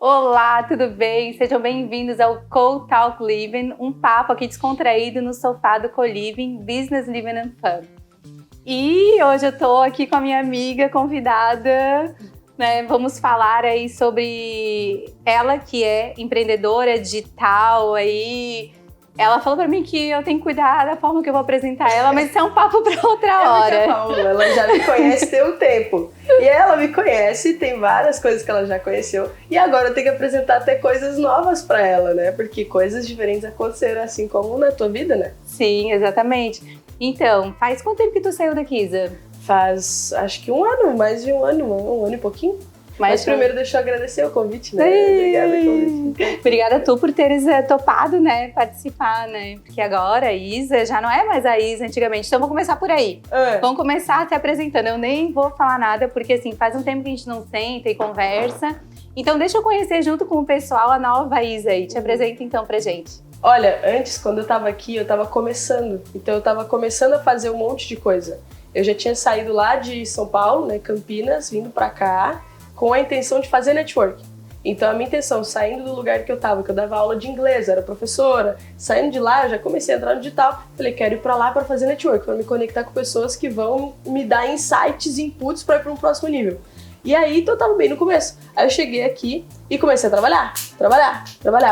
Olá, tudo bem? Sejam bem-vindos ao Co-Talk Living, um papo aqui descontraído no sofá do Co-Living, Business Living and Fun. E hoje eu tô aqui com a minha amiga convidada, né? Vamos falar aí sobre ela que é empreendedora digital aí. Ela falou pra mim que eu tenho que cuidar da forma que eu vou apresentar ela, mas isso é um papo pra outra hora. Ela já me conhece tem um tempo. E ela me conhece, tem várias coisas que ela já conheceu. E agora eu tenho que apresentar até coisas novas pra ela, né? Porque coisas diferentes aconteceram, assim como na tua vida, né? Sim, exatamente. Então, faz quanto tempo que tu saiu daqui, Isa? Faz, acho que um ano, mais de um ano e pouquinho. Mas primeiro deixa eu agradecer o convite, né? Obrigada, convite. Obrigada a tu por teres topado, né, participar, né? Porque agora a Isa já não é mais a Isa antigamente. Então vamos começar por aí. Vamos começar se apresentando. Eu nem vou falar nada, porque assim, faz um tempo que a gente não senta e conversa. Então deixa eu conhecer junto com o pessoal a nova Isa aí. Te apresenta então pra gente. Olha, antes, quando eu tava aqui, eu tava começando. Então eu tava começando a fazer um monte de coisa. Eu já tinha saído lá de São Paulo, né, Campinas, vindo pra cá, com a intenção de fazer network. Então a minha intenção, saindo do lugar que eu dava aula de inglês, era professora, saindo de lá, eu já comecei a entrar no digital, falei, quero ir pra lá pra fazer network, pra me conectar com pessoas que vão me dar insights, inputs pra ir pra um próximo nível. E aí, então eu tava bem no começo. Aí eu cheguei aqui e comecei a trabalhar,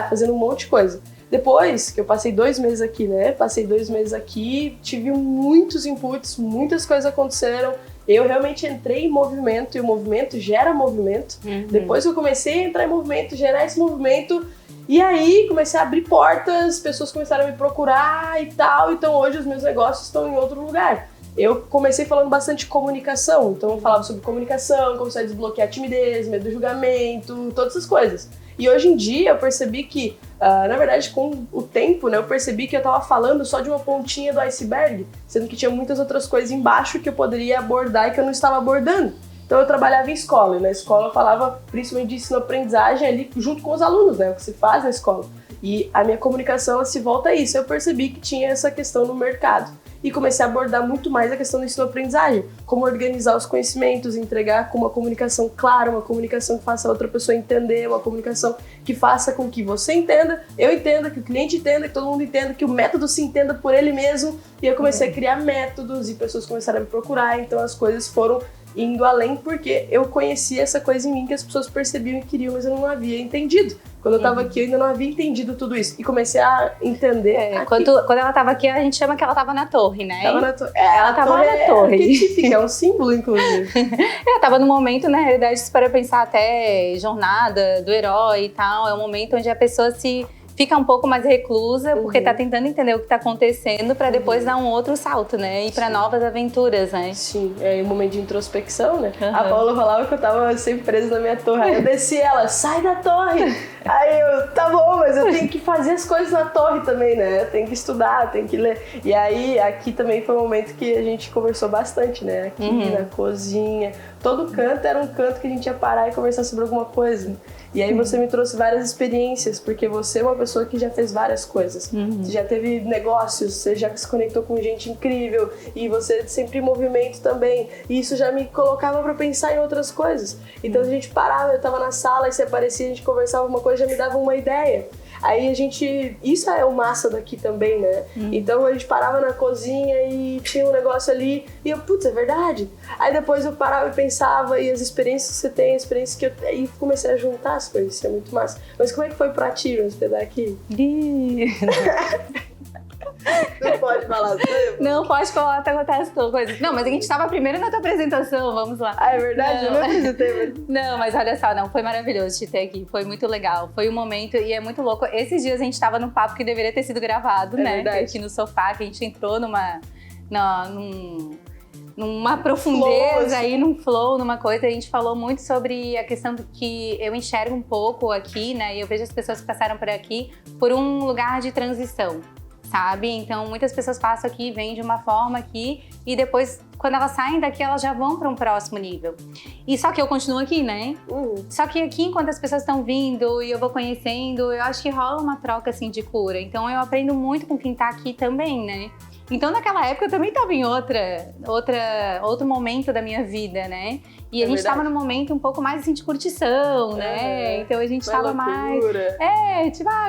fazendo um monte de coisa. Depois que eu passei 2 meses aqui, né? Passei 2 meses aqui, tive muitos inputs, muitas coisas aconteceram. Eu realmente entrei em movimento e o movimento gera movimento. Depois que eu comecei a entrar em movimento, gerar esse movimento, e aí comecei a abrir portas, pessoas começaram a me procurar e tal. Então hoje os meus negócios estão em outro lugar. Eu comecei falando bastante de comunicação, então eu falava sobre comunicação, comecei a desbloquear a timidez, medo do julgamento, todas essas coisas. E hoje em dia eu percebi que, na verdade, com o tempo, né, eu percebi que eu estava falando só de uma pontinha do iceberg, sendo que tinha muitas outras coisas embaixo que eu poderia abordar e que eu não estava abordando. Então eu trabalhava em escola, e na escola eu falava principalmente de ensino-aprendizagem ali junto com os alunos, né, o que se faz na escola. E a minha comunicação se volta a isso. Eu percebi que tinha essa questão no mercado. E comecei a abordar muito mais a questão do ensino-aprendizagem. Como organizar os conhecimentos, entregar com uma comunicação clara, uma comunicação que faça a outra pessoa entender, uma comunicação que faça com que você entenda, eu entenda, que o cliente entenda, que todo mundo entenda, que o método se entenda por ele mesmo. E eu comecei a criar métodos e pessoas começaram a me procurar, então as coisas foram indo além porque eu conhecia essa coisa em mim que as pessoas percebiam e queriam, mas eu não havia entendido. Quando eu tava aqui, eu ainda não havia entendido tudo isso. E comecei a entender. Quando ela tava aqui, a gente chama que ela tava na torre, né? Tava na torre. Ela tava lá na torre. Arquetípica, é um símbolo, inclusive. Ela tava no momento, na realidade, se para pensar até jornada do herói e tal, é um momento onde a pessoa se fica um pouco mais reclusa, porque tá tentando entender o que tá acontecendo pra depois dar um outro salto, né? E pra novas aventuras, né? Sim, é um momento de introspecção, né? A Paula falava que eu tava sempre presa na minha torre. Aí eu desci ela, sai da torre! Aí eu, tá bom, mas eu tenho que fazer as coisas na torre também, né? Eu tenho que estudar, tenho que ler. E aí, aqui também foi um momento que a gente conversou bastante, né? Aqui na cozinha. Todo canto era um canto que a gente ia parar e conversar sobre alguma coisa. E aí você me trouxe várias experiências, porque você é uma pessoa que já fez várias coisas. Você já teve negócios, você já se conectou com gente incrível, e você sempre em movimento também. E isso já me colocava pra pensar em outras coisas. Então a gente parava, eu tava na sala, e você aparecia, a gente conversava uma coisa, já me dava uma ideia. Aí a gente... Isso é o massa daqui também, né? Então a gente parava na cozinha e tinha um negócio ali e eu, putz, é verdade. Aí depois eu parava e pensava e as experiências que você tem, as experiências que eu tenho, e comecei a juntar as coisas, isso é muito massa. Mas como é que foi pra ti me hospedar aqui? Não pode falar. Não pode falar, até acontece coisas. Não, mas a gente tava primeiro na tua apresentação, vamos lá. Ah, é verdade? Eu não apresentei, mas... Não, mas olha só, não, foi maravilhoso te ter aqui, foi muito legal. Foi um momento, e é muito louco. Esses dias a gente tava num papo que deveria ter sido gravado, né? Verdade. Aqui no sofá, que a gente entrou numa profundeza aí, num flow, numa coisa. A gente falou muito sobre a questão do que eu enxergo um pouco aqui, né? E eu vejo as pessoas que passaram por aqui por um lugar de transição, sabe? Então, muitas pessoas passam aqui, vêm de uma forma aqui e depois, quando elas saem daqui, elas já vão para um próximo nível. E só que eu continuo aqui, né? Só que aqui, enquanto as pessoas estão vindo e eu vou conhecendo, eu acho que rola uma troca, assim, de cura. Então, eu aprendo muito com quem tá aqui também, né? Então, naquela época, eu também tava em outro momento da minha vida, né? E a gente tava num momento um pouco mais assim de curtição, né? Então a gente tava mais.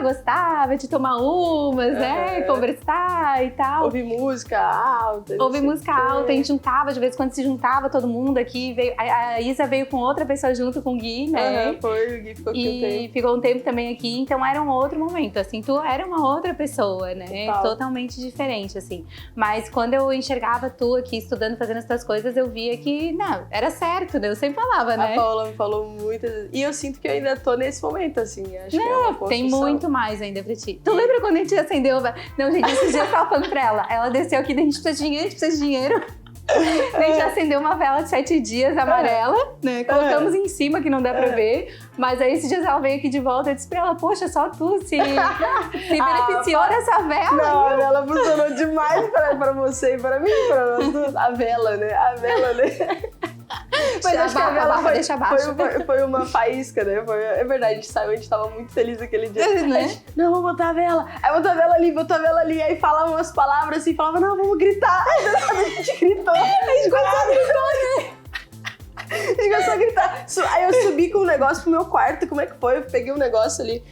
Gostava de tomar umas, né? Conversar e tal. Ouvir música alta. A gente juntava, de vez em quando se juntava todo mundo aqui. A Isa veio com outra pessoa junto com o Gui, né? Foi, o Gui ficou aqui um tempo. Ficou um tempo também aqui, então era um outro momento, assim, tu era uma outra pessoa, né? Totalmente diferente, assim. Mas quando eu enxergava tu aqui estudando, fazendo as tuas coisas, eu via que, não, era certo, né? Eu sempre falava, né? A Paula me falou muito. E eu sinto que eu ainda tô nesse momento, assim. Acho que é uma construção. Tem muito mais ainda pra ti. Tu lembra quando a gente acendeu? Não, gente, esses dias eu tava falando pra ela. Ela desceu aqui, daí a gente precisa de dinheiro. A gente acendeu uma vela de 7 dias amarela, né? Colocamos em cima, que não dá pra ver. Mas aí esses dias ela veio aqui de volta e disse pra ela, poxa, só tu se beneficiou dessa vela. Não, a vela funcionou demais pra você e pra mim, pra nós duas. A vela, né? Mas acho que a vela foi uma faísca, né? É verdade, a gente saiu, a gente tava muito feliz aquele dia. Né? Não, vou botar a vela. Aí botou a vela ali, aí falava umas palavras assim, falava, não, vamos gritar. Aí a gente gritou. A gente começou a gritar. Aí eu subi com um negócio pro meu quarto. Como é que foi? Eu peguei um negócio ali,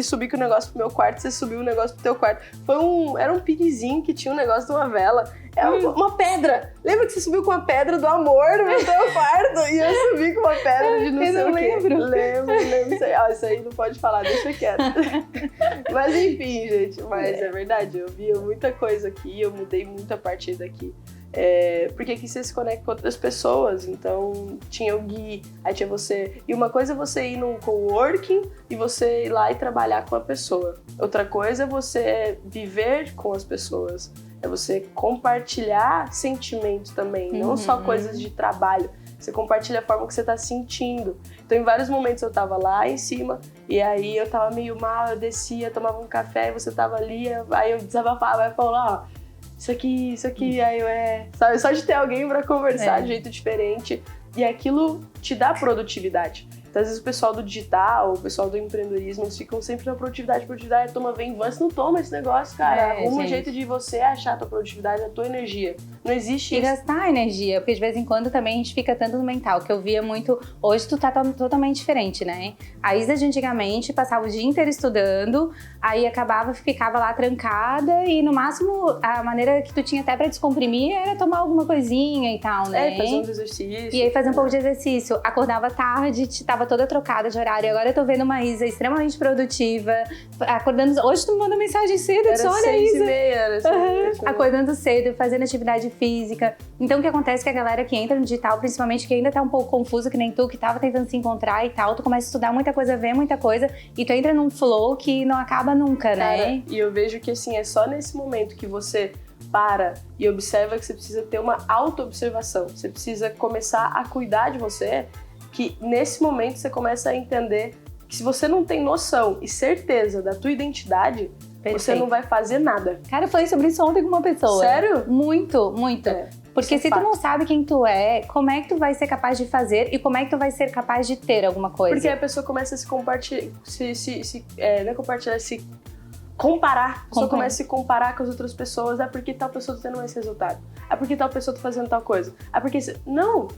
subi com o negócio pro meu quarto, você subiu um negócio pro teu quarto. Era um pinizinho que tinha um negócio de uma vela. É uma pedra. Lembra que você subiu com uma pedra do amor no meu quarto? E eu subi com uma pedra de não sei o quê. Lembro. Isso aí não pode falar, deixa quieto. Mas enfim, gente. Mas é verdade, eu via muita coisa aqui, eu mudei muito a partir daqui. Porque aqui você se conecta com outras pessoas, então tinha o Gui, aí tinha você. E uma coisa é você ir num coworking e você ir lá e trabalhar com a pessoa. Outra coisa é você viver com as pessoas. É você compartilhar sentimentos também, não só coisas de trabalho. Você compartilha a forma que você tá sentindo. Então, em vários momentos eu tava lá em cima, e aí eu tava meio mal, eu descia, tomava um café, e você tava ali, aí eu desabafava, aí falava, isso aqui, aí sabe, só de ter alguém pra conversar de jeito diferente, e aquilo te dá produtividade. Então, às vezes o pessoal do digital, o pessoal do empreendedorismo, eles ficam sempre na produtividade, toma, vem, você não toma esse negócio, cara. Arruma um jeito de você achar a tua produtividade, a tua energia. Não existe isso. E gastar energia, porque de vez em quando também a gente fica tanto no mental, que eu via muito, hoje tu tá totalmente diferente, né? A Isa de antigamente passava o dia inteiro estudando, aí ficava lá trancada e no máximo a maneira que tu tinha até pra descomprimir era tomar alguma coisinha e tal, né? Fazer uns exercícios. E aí fazer um pouco de exercício. Acordava tarde, tava toda trocada de horário. Agora eu tô vendo uma Isa extremamente produtiva, acordando. Hoje tu me manda mensagem cedo, eu disse, olha, Isa. Era 6h30. Acordando cedo, fazendo atividade física. Então o que acontece é que a galera que entra no digital, principalmente que ainda tá um pouco confusa, que nem tu, que tava tentando se encontrar e tal, tu começa a estudar muita coisa, ver muita coisa, e tu entra num flow que não acaba nunca, né? E eu vejo que assim, é só nesse momento que você para e observa que você precisa ter uma auto-observação. Você precisa começar a cuidar de você, que nesse momento você começa a entender que se você não tem noção e certeza da tua identidade, você não vai fazer nada. Cara, eu falei sobre isso ontem com uma pessoa. Sério? Muito. Porque se tu não sabe quem tu é, como é que tu vai ser capaz de fazer e como é que tu vai ser capaz de ter alguma coisa? Porque a pessoa começa a se compartilhar, não é compartilhar, se comparar. A pessoa começa a se comparar com as outras pessoas. Porque tal pessoa tá tendo esse resultado. Porque tal pessoa tá fazendo tal coisa. Porque... Não.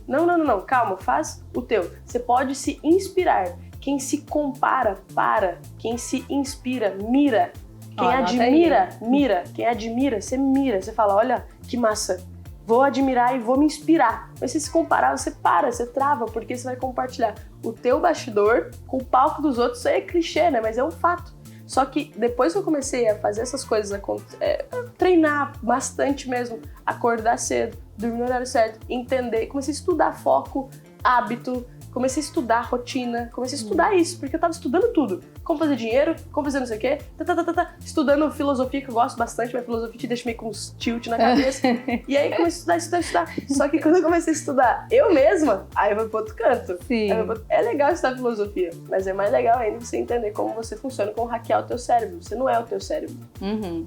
Calma, faz o teu. Você pode se inspirar. Quem se compara, para. Quem se inspira, mira. Quem admira, mira. Quem admira, você mira. Você fala, olha, que massa. Vou admirar e vou me inspirar. Mas se se comparar, você para, você trava. Porque você vai compartilhar o teu bastidor com o palco dos outros. Isso aí é clichê, né? Mas é um fato. Só que depois que eu comecei a fazer essas coisas, treinar bastante mesmo, acordar cedo, dormir no horário certo, entender, comecei a estudar foco, hábito, comecei a estudar rotina, comecei a estudar isso, porque eu tava estudando tudo. Como fazer dinheiro, como fazer não sei o quê, estudando filosofia, que eu gosto bastante, mas filosofia te deixa meio com uns tilt na cabeça. E aí comecei a estudar. Só que quando eu comecei a estudar eu mesma, aí eu vou pro outro canto. Sim. É legal estudar filosofia, mas é mais legal ainda você entender como você funciona, como hackear o teu cérebro. Você não é o teu cérebro.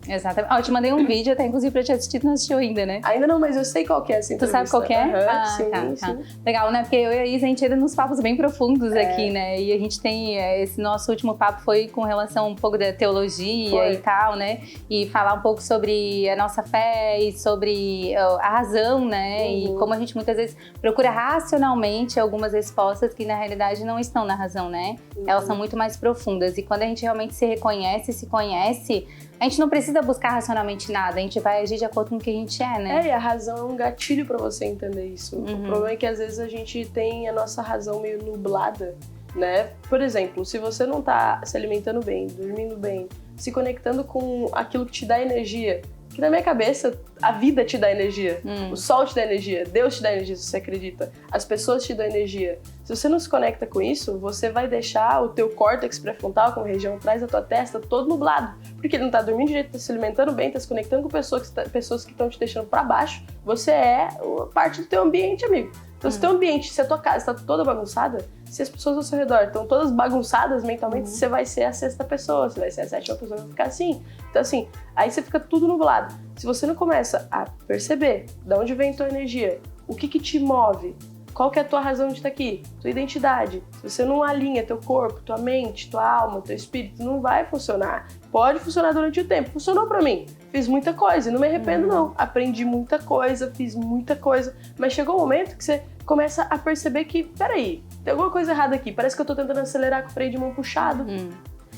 Exatamente. Eu te mandei um vídeo até, inclusive, pra te assistir, tu não assistiu ainda, né? Ainda não, mas eu sei qual que é essa entrevista. Tu sabe qual que é? Sim. Legal, né? Porque eu e a Isa, a gente entra nos papos bem profundos aqui, né? E a gente tem esse nosso último papo papo foi com relação um pouco da teologia e tal, né? E falar um pouco sobre a nossa fé e sobre a razão, né? E como a gente muitas vezes procura racionalmente algumas respostas que na realidade não estão na razão, né? Elas são muito mais profundas. E quando a gente realmente se reconhece, se conhece, a gente não precisa buscar racionalmente nada, a gente vai agir de acordo com o que a gente é, né? E a razão é um gatilho pra você entender isso. O problema é que às vezes a gente tem a nossa razão meio nublada, né? Por exemplo, se você não tá se alimentando bem, dormindo bem, se conectando com aquilo que te dá energia, que na minha cabeça, a vida te dá energia, o sol te dá energia, Deus te dá energia se você acredita, as pessoas te dão energia. Se você não se conecta com isso, você vai deixar o teu córtex pré-frontal, como região atrás da tua testa, todo nublado. Porque ele não tá dormindo direito, tá se alimentando bem, tá se conectando com pessoas que estão te deixando pra baixo. Você é parte do teu ambiente, amigo. Então, se o teu ambiente, se a tua casa está toda bagunçada, se as pessoas ao seu redor estão todas bagunçadas mentalmente, você vai ser a sexta pessoa, você vai ser a sétima pessoa, vai ficar assim. Então, assim, aí você fica tudo nublado. Se você não começa a perceber de onde vem a tua energia, o que te move, qual que é a tua razão de estar aqui, tua identidade, se você não alinha teu corpo, tua mente, tua alma, teu espírito, não vai funcionar. Pode funcionar durante o tempo. Funcionou pra mim. Fiz muita coisa e não me arrependo, não. Aprendi muita coisa, fiz muita coisa, mas chegou um momento que você começa a perceber que, peraí, tem alguma coisa errada aqui. Parece que eu tô tentando acelerar com o freio de mão puxado.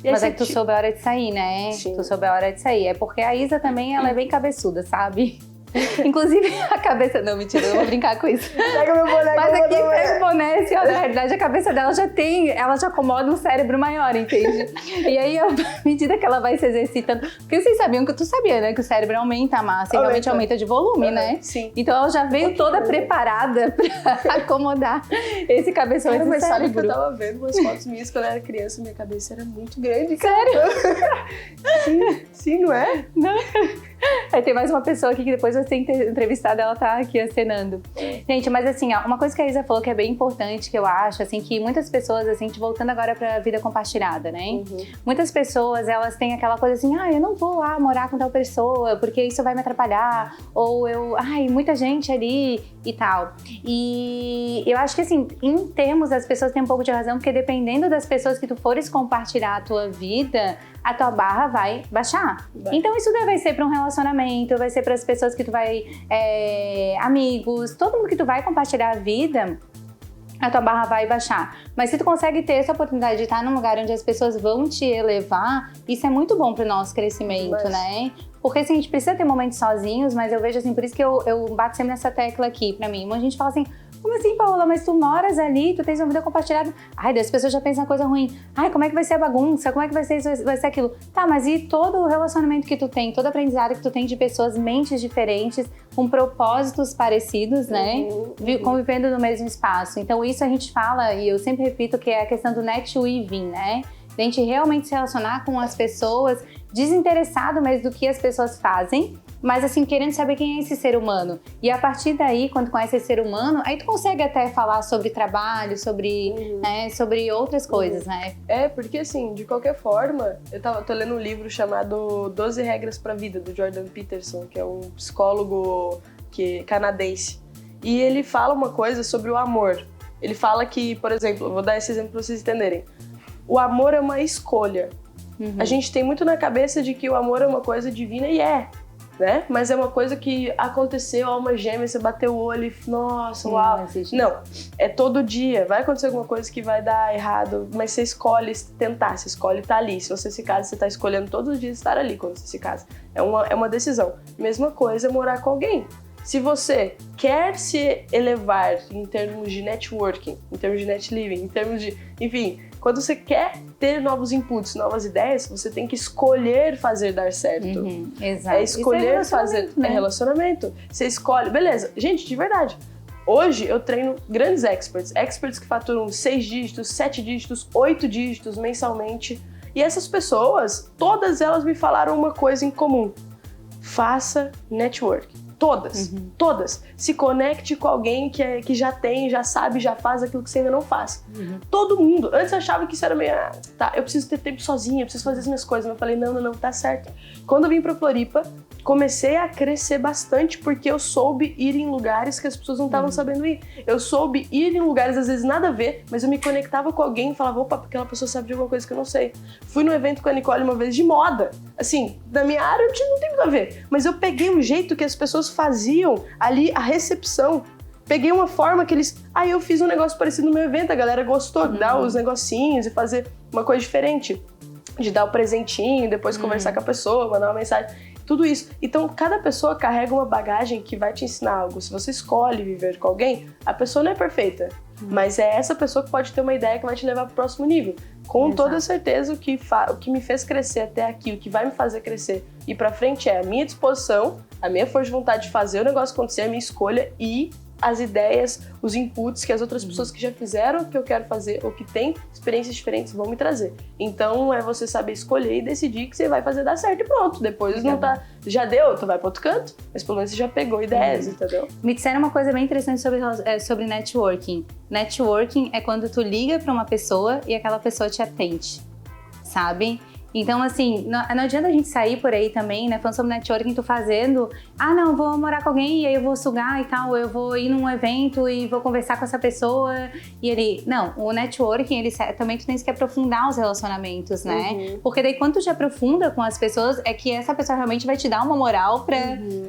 Mas é que tu soube a hora de sair, né? Sim. Tu soube a hora de sair. É porque a Isa também, ela é bem cabeçuda, sabe? Inclusive a cabeça... Não, mentira, eu não vou brincar com isso. Pega meu boné. Mas aqui pega o boné, assim, ó, na realidade a cabeça dela já tem... Ela já acomoda um cérebro maior, entende? E aí, à medida que ela vai se exercitando... Porque vocês sabiam que tu sabia, né? Que o cérebro aumenta a massa e realmente aumenta de volume, né? Sim. Então ela já veio toda preparada pra acomodar esse cabeção, esse mas sabe cérebro. que eu tava vendo umas fotos minhas quando eu era criança, minha cabeça era muito grande. Sério? Sim, não é? Não. Aí tem mais uma pessoa aqui que depois vai ser entrevistada, ela tá aqui acenando. Gente, mas assim, ó, uma coisa que a Isa falou que é bem importante, que eu acho, assim, que muitas pessoas, assim, voltando agora pra vida compartilhada, né? Muitas pessoas, elas têm aquela coisa assim, eu não vou lá morar com tal pessoa, porque isso vai me atrapalhar, ou muita gente ali e tal. E eu acho que, assim, em termos, as pessoas têm um pouco de razão, porque dependendo das pessoas que tu fores compartilhar a tua vida, a tua barra vai baixar. Então isso vai ser para um relacionamento, vai ser para as pessoas que tu vai, amigos, todo mundo que tu vai compartilhar a vida, a tua barra vai baixar. Mas se tu consegue ter essa oportunidade de estar num lugar onde as pessoas vão te elevar, isso é muito bom pro nosso crescimento, né? Porque assim, a gente precisa ter momentos sozinhos, mas eu vejo assim, por isso que eu bato sempre nessa tecla aqui pra mim. A gente fala assim, como assim, Paola? Mas tu moras ali, tu tens uma vida compartilhada. Daí as pessoas já pensam na coisa ruim. Como é que vai ser a bagunça? Como é que vai ser isso, vai ser aquilo? Tá, mas e todo o relacionamento que tu tem, todo aprendizado que tu tem de pessoas, mentes diferentes, com propósitos parecidos, né? Convivendo no mesmo espaço. Então isso a gente fala, e eu sempre repito, que é a questão do net weaving, né? A gente realmente se relacionar com as pessoas, desinteressado mesmo do que as pessoas fazem, mas assim, querendo saber quem é esse ser humano. E a partir daí, quando conhece esse ser humano, aí tu consegue até falar sobre trabalho, sobre, né, sobre outras coisas, né? Porque assim, de qualquer forma, tô lendo um livro chamado 12 Regras pra Vida, do Jordan Peterson, que é um psicólogo canadense. E ele fala uma coisa sobre o amor. Ele fala que, por exemplo, vou dar esse exemplo pra vocês entenderem. O amor é uma escolha. A gente tem muito na cabeça de que o amor é uma coisa divina e né? Mas é uma coisa que aconteceu, alma gêmea, você bateu o olho e, nossa, uau. Não, é todo dia. Vai acontecer alguma coisa que vai dar errado, mas você escolhe tentar, você escolhe estar ali. Se você se casa, você tá escolhendo todos os dias estar ali quando você se casa. É uma decisão. Mesma coisa é morar com alguém. Se você quer se elevar em termos de networking, em termos de net living, em termos de... Enfim, quando você quer ter novos inputs, novas ideias, você tem que escolher fazer dar certo. Exato. É escolher fazer... Né? É relacionamento. Você escolhe... Beleza. Gente, de verdade. Hoje eu treino grandes experts que faturam 6 dígitos, 7 dígitos, 8 dígitos mensalmente. E essas pessoas, todas elas me falaram uma coisa em comum. Faça network. Todas. Se conecte com alguém que já tem, já sabe, já faz aquilo que você ainda não faz. Todo mundo. Antes eu achava que isso era meio... eu preciso ter tempo sozinha, eu preciso fazer as minhas coisas. Mas eu falei, não, tá certo. Quando eu vim pra Floripa, comecei a crescer bastante porque eu soube ir em lugares que as pessoas não estavam sabendo ir. Eu soube ir em lugares, às vezes, nada a ver, mas eu me conectava com alguém e falava, opa, porque aquela pessoa sabe de alguma coisa que eu não sei. Fui num evento com a Nicole uma vez de moda. Assim, da minha área não tem muito a ver. Mas eu peguei um jeito que as pessoas faziam ali, a recepção. Peguei uma forma que eles... Aí eu fiz um negócio parecido no meu evento, a galera gostou de dar os negocinhos e fazer uma coisa diferente. De dar o presentinho, depois conversar com a pessoa, mandar uma mensagem. Tudo isso. Então, cada pessoa carrega uma bagagem que vai te ensinar algo. Se você escolhe viver com alguém, a pessoa não é perfeita. Mas é essa pessoa que pode ter uma ideia que vai te levar pro próximo nível. Com toda certeza, o que me fez crescer até aqui, o que vai me fazer crescer e pra frente é a minha disposição, a minha força de vontade de fazer o negócio acontecer, a minha escolha e as ideias, os inputs que as outras pessoas que já fizeram o que eu quero fazer ou que têm experiências diferentes vão me trazer. Então é você saber escolher e decidir que você vai fazer dar certo e pronto. Depois não tá, já deu, tu vai para outro canto, mas pelo menos você já pegou ideias, entendeu? Me disseram uma coisa bem interessante sobre networking. Networking é quando tu liga para uma pessoa e aquela pessoa te atende, sabe? Então, assim, não adianta a gente sair por aí também, né, falando sobre networking, tô fazendo, não, vou morar com alguém e aí eu vou sugar e tal, eu vou ir num evento e vou conversar com essa pessoa e ele... Não, o networking, ele também tu tens que aprofundar os relacionamentos, né? Porque daí quando tu te aprofunda com as pessoas, é que essa pessoa realmente vai te dar uma moral pra...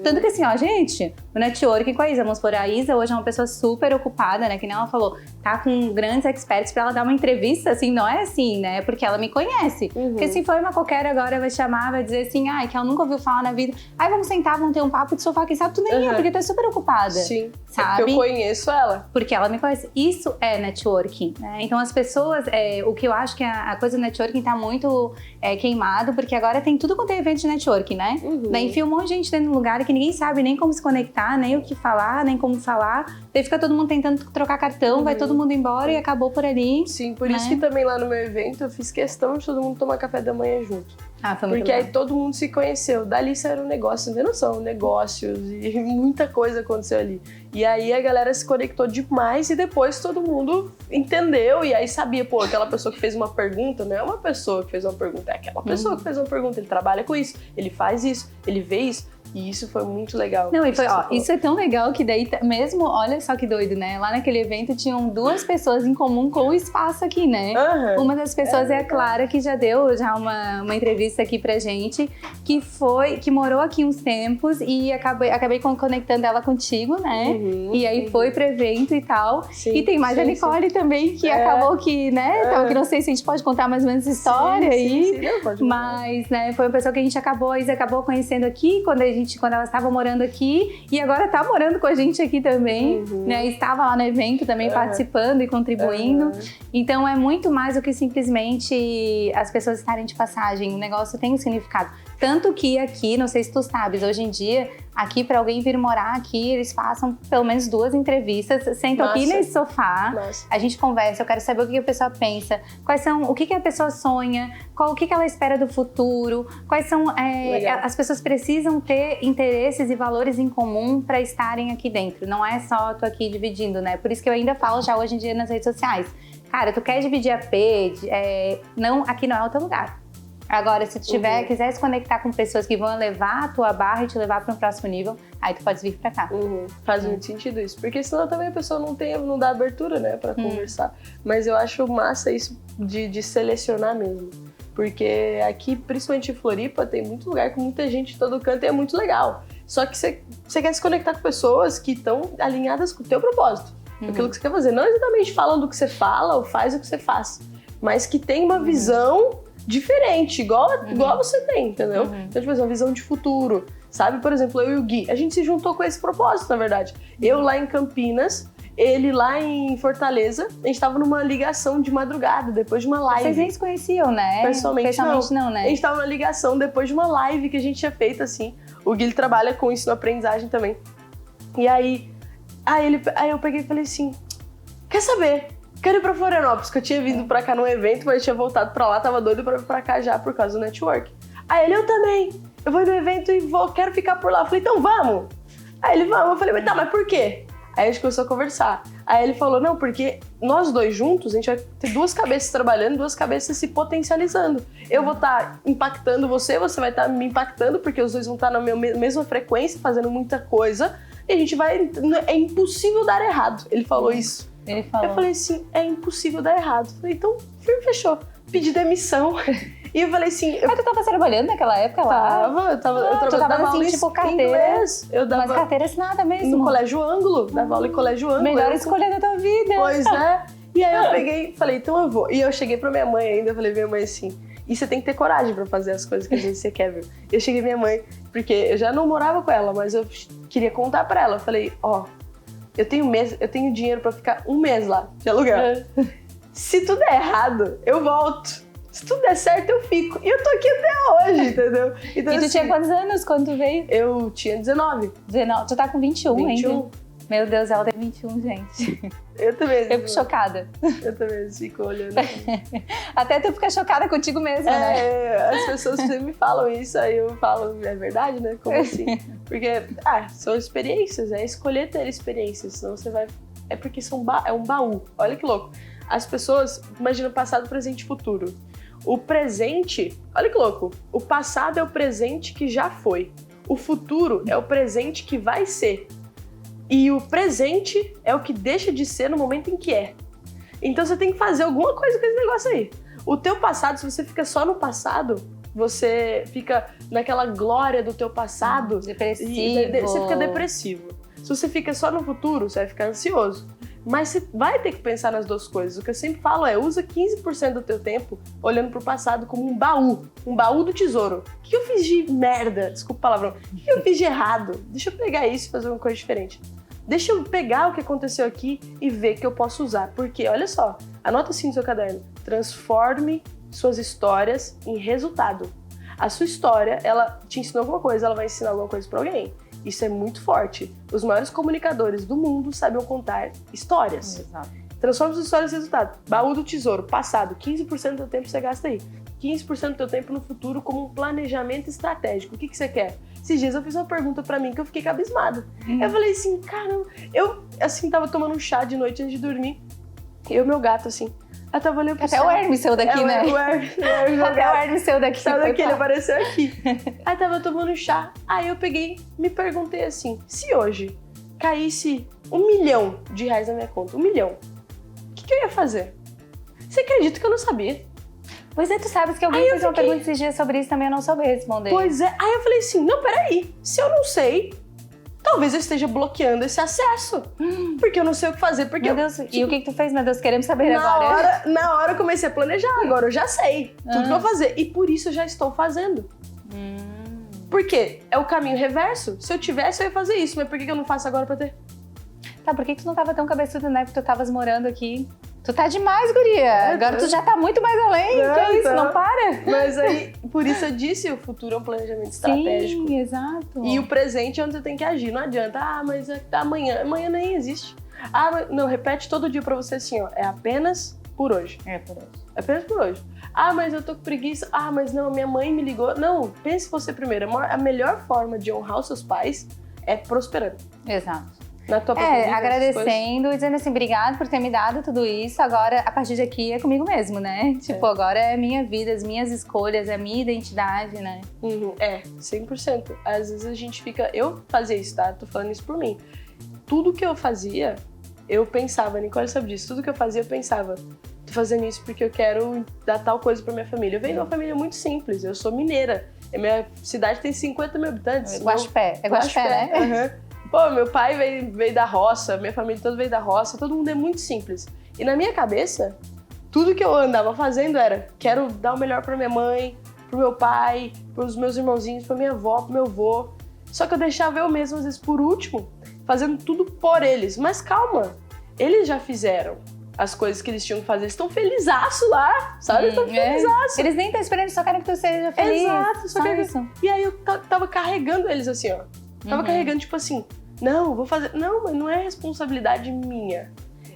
Tanto que assim, ó, gente, o networking com a Isa, vamos supor, a Isa hoje é uma pessoa super ocupada, né, que nem ela falou, tá com grandes experts pra ela dar uma entrevista, assim, não é assim, né, porque ela me conhece. Porque se for uma qualquer agora vai chamar, vai dizer assim, que ela nunca ouviu falar na vida. Aí vamos sentar, vamos ter um papo de sofá, quem sabe tu nem é, porque tu é super ocupada. Sim, sabe? porque eu conheço ela. Porque ela me conhece. Isso é networking, né? Então as pessoas, o que eu acho que a coisa do networking tá muito queimado, porque agora tem tudo quanto é evento de networking, né? Daí enfia um monte de gente dentro do lugar que ninguém sabe nem como se conectar, nem o que falar, nem como falar. Daí fica todo mundo tentando trocar cartão, vai todo mundo embora e acabou por ali. Sim, por isso que também lá no meu evento eu fiz questão de todo mundo tomar café da manhã junto. Foi muito porque legal. Aí todo mundo se conheceu. Dali saíram negócios, não tem noção, negócios e muita coisa aconteceu ali. E aí a galera se conectou demais e depois todo mundo entendeu e aí sabia, pô, aquela pessoa que fez uma pergunta não é uma pessoa que fez uma pergunta, é aquela pessoa que fez uma pergunta, ele trabalha com isso, ele faz isso, ele vê isso. E isso foi muito legal. Não, e foi, isso é tão legal que daí mesmo, olha só que doido, né? Lá naquele evento tinham duas pessoas em comum com o espaço aqui, né? Uma das pessoas é a Clara, que já deu uma entrevista aqui pra gente, que morou aqui uns tempos e acabei conectando ela contigo, né? E aí foi pro evento e tal. Sim, e tem mais a Nicole também, que acabou que, né? Então, que não sei se a gente pode contar mais ou menos essa história aí. Não, pode mas, né, foi uma pessoa que a Isa acabou conhecendo aqui, quando ela estava morando aqui e agora tá morando com a gente aqui também, né? Estava lá no evento também participando e contribuindo. Então é muito mais do que simplesmente as pessoas estarem de passagem. O negócio tem um significado. Tanto que aqui, não sei se tu sabes, hoje em dia, aqui para alguém vir morar aqui, eles passam pelo menos 2 entrevistas, sentam aqui nesse sofá, a gente conversa, eu quero saber o que a pessoa pensa, o que a pessoa sonha, o que ela espera do futuro, quais são... as pessoas precisam ter interesses e valores em comum para estarem aqui dentro, não é só tu aqui dividindo, né? Por isso que eu ainda falo já hoje em dia nas redes sociais, cara, tu quer dividir AP, aqui não é o teu lugar. Agora, se tu quiser se conectar com pessoas que vão elevar a tua barra e te levar para um próximo nível, aí tu pode vir pra cá. Faz muito sentido isso, porque senão também a pessoa não dá abertura, né, pra conversar. Mas eu acho massa isso de selecionar mesmo. Porque aqui, principalmente em Floripa, tem muito lugar com muita gente de todo canto e é muito legal. Só que você quer se conectar com pessoas que estão alinhadas com o teu propósito, com aquilo que você quer fazer. Não exatamente falam do que você fala ou faz o que você faz, mas que tem uma visão diferente, igual você tem, entendeu? Então, tipo, uma visão de futuro, sabe? Por exemplo, eu e o Gui, a gente se juntou com esse propósito, na verdade. Eu lá em Campinas, ele lá em Fortaleza, a gente tava numa ligação de madrugada, depois de uma live. Vocês nem se conheciam, né? Pessoalmente não, né? A gente tava numa ligação depois de uma live que a gente tinha feito, assim. O Gui trabalha com ensino-aprendizagem também. E aí eu peguei e falei assim, quer saber? Quero ir pra Florianópolis, que eu tinha vindo pra cá num evento, mas eu tinha voltado pra lá, tava doido pra vir pra cá já por causa do network. Aí ele, eu também, eu vou no evento e quero ficar por lá. Eu falei, então vamos. Aí ele, vamos. Eu falei, mas por quê? Aí a gente começou a conversar. Aí ele falou, não, porque nós dois juntos, a gente vai ter duas cabeças trabalhando, duas cabeças se potencializando. Eu vou estar impactando você vai estar me impactando, porque os dois vão estar na mesma frequência, fazendo muita coisa. E a gente vai... É impossível dar errado. Ele falou isso. Ele falou. Eu falei assim, é impossível dar errado. Eu falei, então, fechou. Pedi demissão. E eu falei assim... Mas tu tava trabalhando naquela época lá? Eu dava assim, tipo, carteira. Inglês. Eu dava... Mas carteira assinada mesmo? No Colégio Ângulo. Dava aula em Colégio Ângulo. Melhor escolha da tua vida. Pois é. E aí eu peguei e falei, então eu vou. E eu cheguei pra minha mãe ainda, eu falei, minha mãe assim... E você tem que ter coragem pra fazer as coisas que às vezes você quer, viu? Eu cheguei pra minha mãe, porque eu já não morava com ela, mas eu queria contar pra ela. Eu falei, eu tenho dinheiro pra ficar um mês lá, de aluguel. Se tudo der errado, eu volto. Se tudo der certo, eu fico. E eu tô aqui até hoje, entendeu? Então, e tu tinha quantos anos quando tu veio? Eu tinha 19. 19. Tu tá com 21 21. ainda? Meu Deus, ela tem 21, gente. Eu também. Eu fico chocada. Eu também fico olhando. Até tu fica chocada contigo mesma, né? As pessoas sempre me falam isso, aí eu falo, é verdade, né? Como assim? Porque, são experiências, é escolher ter experiências, senão você vai... É porque é um baú. Olha que louco. As pessoas imaginam passado, presente e futuro. O presente, olha que louco, o passado é o presente que já foi. O futuro é o presente que vai ser. E o presente é o que deixa de ser no momento em que é. Então você tem que fazer alguma coisa com esse negócio aí. O teu passado, se você fica só no passado, você fica naquela glória do teu passado. Depressivo. Você fica depressivo. Se você fica só no futuro, você vai ficar ansioso. Mas você vai ter que pensar nas duas coisas. O que eu sempre falo é, usa 15% do teu tempo olhando pro passado como um baú do tesouro. O que eu fiz de merda? Desculpa o palavrão. O que eu fiz de errado? Deixa eu pegar isso e fazer uma coisa diferente. Deixa eu pegar o que aconteceu aqui e ver que eu posso usar. Porque, olha só, anota assim no seu caderno. Transforme suas histórias em resultado. A sua história, ela te ensinou alguma coisa, ela vai ensinar alguma coisa pra alguém. Isso é muito forte. Os maiores comunicadores do mundo sabem contar histórias. Exato. Transforma suas histórias em resultado. Baú do tesouro, passado, 15% do teu tempo você gasta aí. 15% do teu tempo no futuro como um planejamento estratégico. O que você quer? Esses dias eu fiz uma pergunta pra mim que eu fiquei cabismada. Eu falei assim, caramba, eu assim tava tomando um chá de noite antes de dormir. E o meu gato assim, eu tava olhando pro Até céu. o Hermes seu daqui, né? Até o Hermes seu daqui. Saiu daqui, ele apareceu aqui. Aí tava tomando chá, aí eu peguei, me perguntei assim, se hoje caísse R$1 milhão na minha conta, 1 milhão, o que eu ia fazer? Você acredita que eu não sabia? Pois é, tu sabes que alguém fez uma pergunta esses dias sobre isso também, eu não soube responder. Pois é, aí eu falei assim, não, peraí, se eu não sei, talvez eu esteja bloqueando esse acesso, porque eu não sei o que fazer, porque meu Deus, e o que tu fez, meu Deus, queremos saber agora. Na hora eu comecei a planejar, agora eu já sei tudo que eu vou fazer, e por isso eu já estou fazendo. Por quê? É o caminho reverso, se eu tivesse eu ia fazer isso, mas por que eu não faço agora pra ter? Tá, por que tu não tava tão cabeçudo, né, porque tu tavas morando aqui? Tu tá demais, guria. Agora tu já tá muito mais além. Que é isso? Não para. Mas aí, por isso eu disse, o futuro é um planejamento estratégico. Sim, exato. E o presente é onde você tem que agir. Não adianta, mas amanhã. Amanhã nem existe. Não, repete todo dia pra você assim, ó. É apenas por hoje. É por hoje. É apenas por hoje. Mas eu tô com preguiça. Mas não, minha mãe me ligou. Não, pense você primeiro. A melhor forma de honrar os seus pais é prosperando. Exato. Na tua própria vida, agradecendo e dizendo assim, obrigado por ter me dado tudo isso, agora a partir de aqui é comigo mesmo, né? Tipo, agora é a minha vida, as minhas escolhas, a minha identidade, né? 100%. Às vezes a gente fica... Eu fazia isso, tá? Tô falando isso por mim. Tudo que eu fazia, eu pensava, Nicole sabe disso, tudo que eu fazia eu pensava, tô fazendo isso porque eu quero dar tal coisa pra minha família. Eu venho de uma família muito simples, eu sou mineira, a minha cidade tem 50 mil habitantes. Guaxupé, né? Pô, meu pai veio da roça, minha família toda veio da roça, todo mundo é muito simples. E na minha cabeça, tudo que eu andava fazendo era, quero dar o melhor pra minha mãe, pro meu pai, pros meus irmãozinhos, pra minha avó, pro meu avô. Só que eu deixava eu mesma, às vezes, por último, fazendo tudo por eles. Mas calma, eles já fizeram as coisas que eles tinham que fazer. Eles estão felizaço lá, sabe? Eles estão felizaço. Eles nem estão esperando, só querem que tu seja feliz. Exato, só isso. E aí eu tava carregando eles assim, ó. Tava carregando, tipo assim, não, vou fazer... Não, mas não é responsabilidade minha.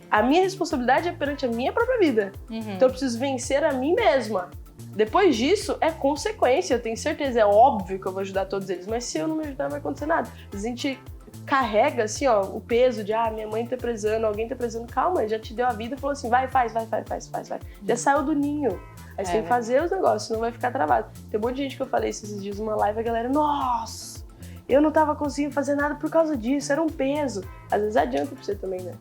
A minha responsabilidade é perante a minha própria vida. Então eu preciso vencer a mim mesma. Depois disso, é consequência. Eu tenho certeza, é óbvio que eu vou ajudar todos eles. Mas se eu não me ajudar, não vai acontecer nada. A gente carrega, assim, ó, o peso de, minha mãe tá precisando, alguém tá precisando. Calma, já te deu a vida, falou assim, vai. Já saiu do ninho. Aí você tem que fazer os negócios, senão vai ficar travado. Tem um monte de gente que eu falei esses dias numa live, a galera, nossa, eu não tava conseguindo fazer nada por causa disso, era um peso. Às vezes adianta pra você também, né?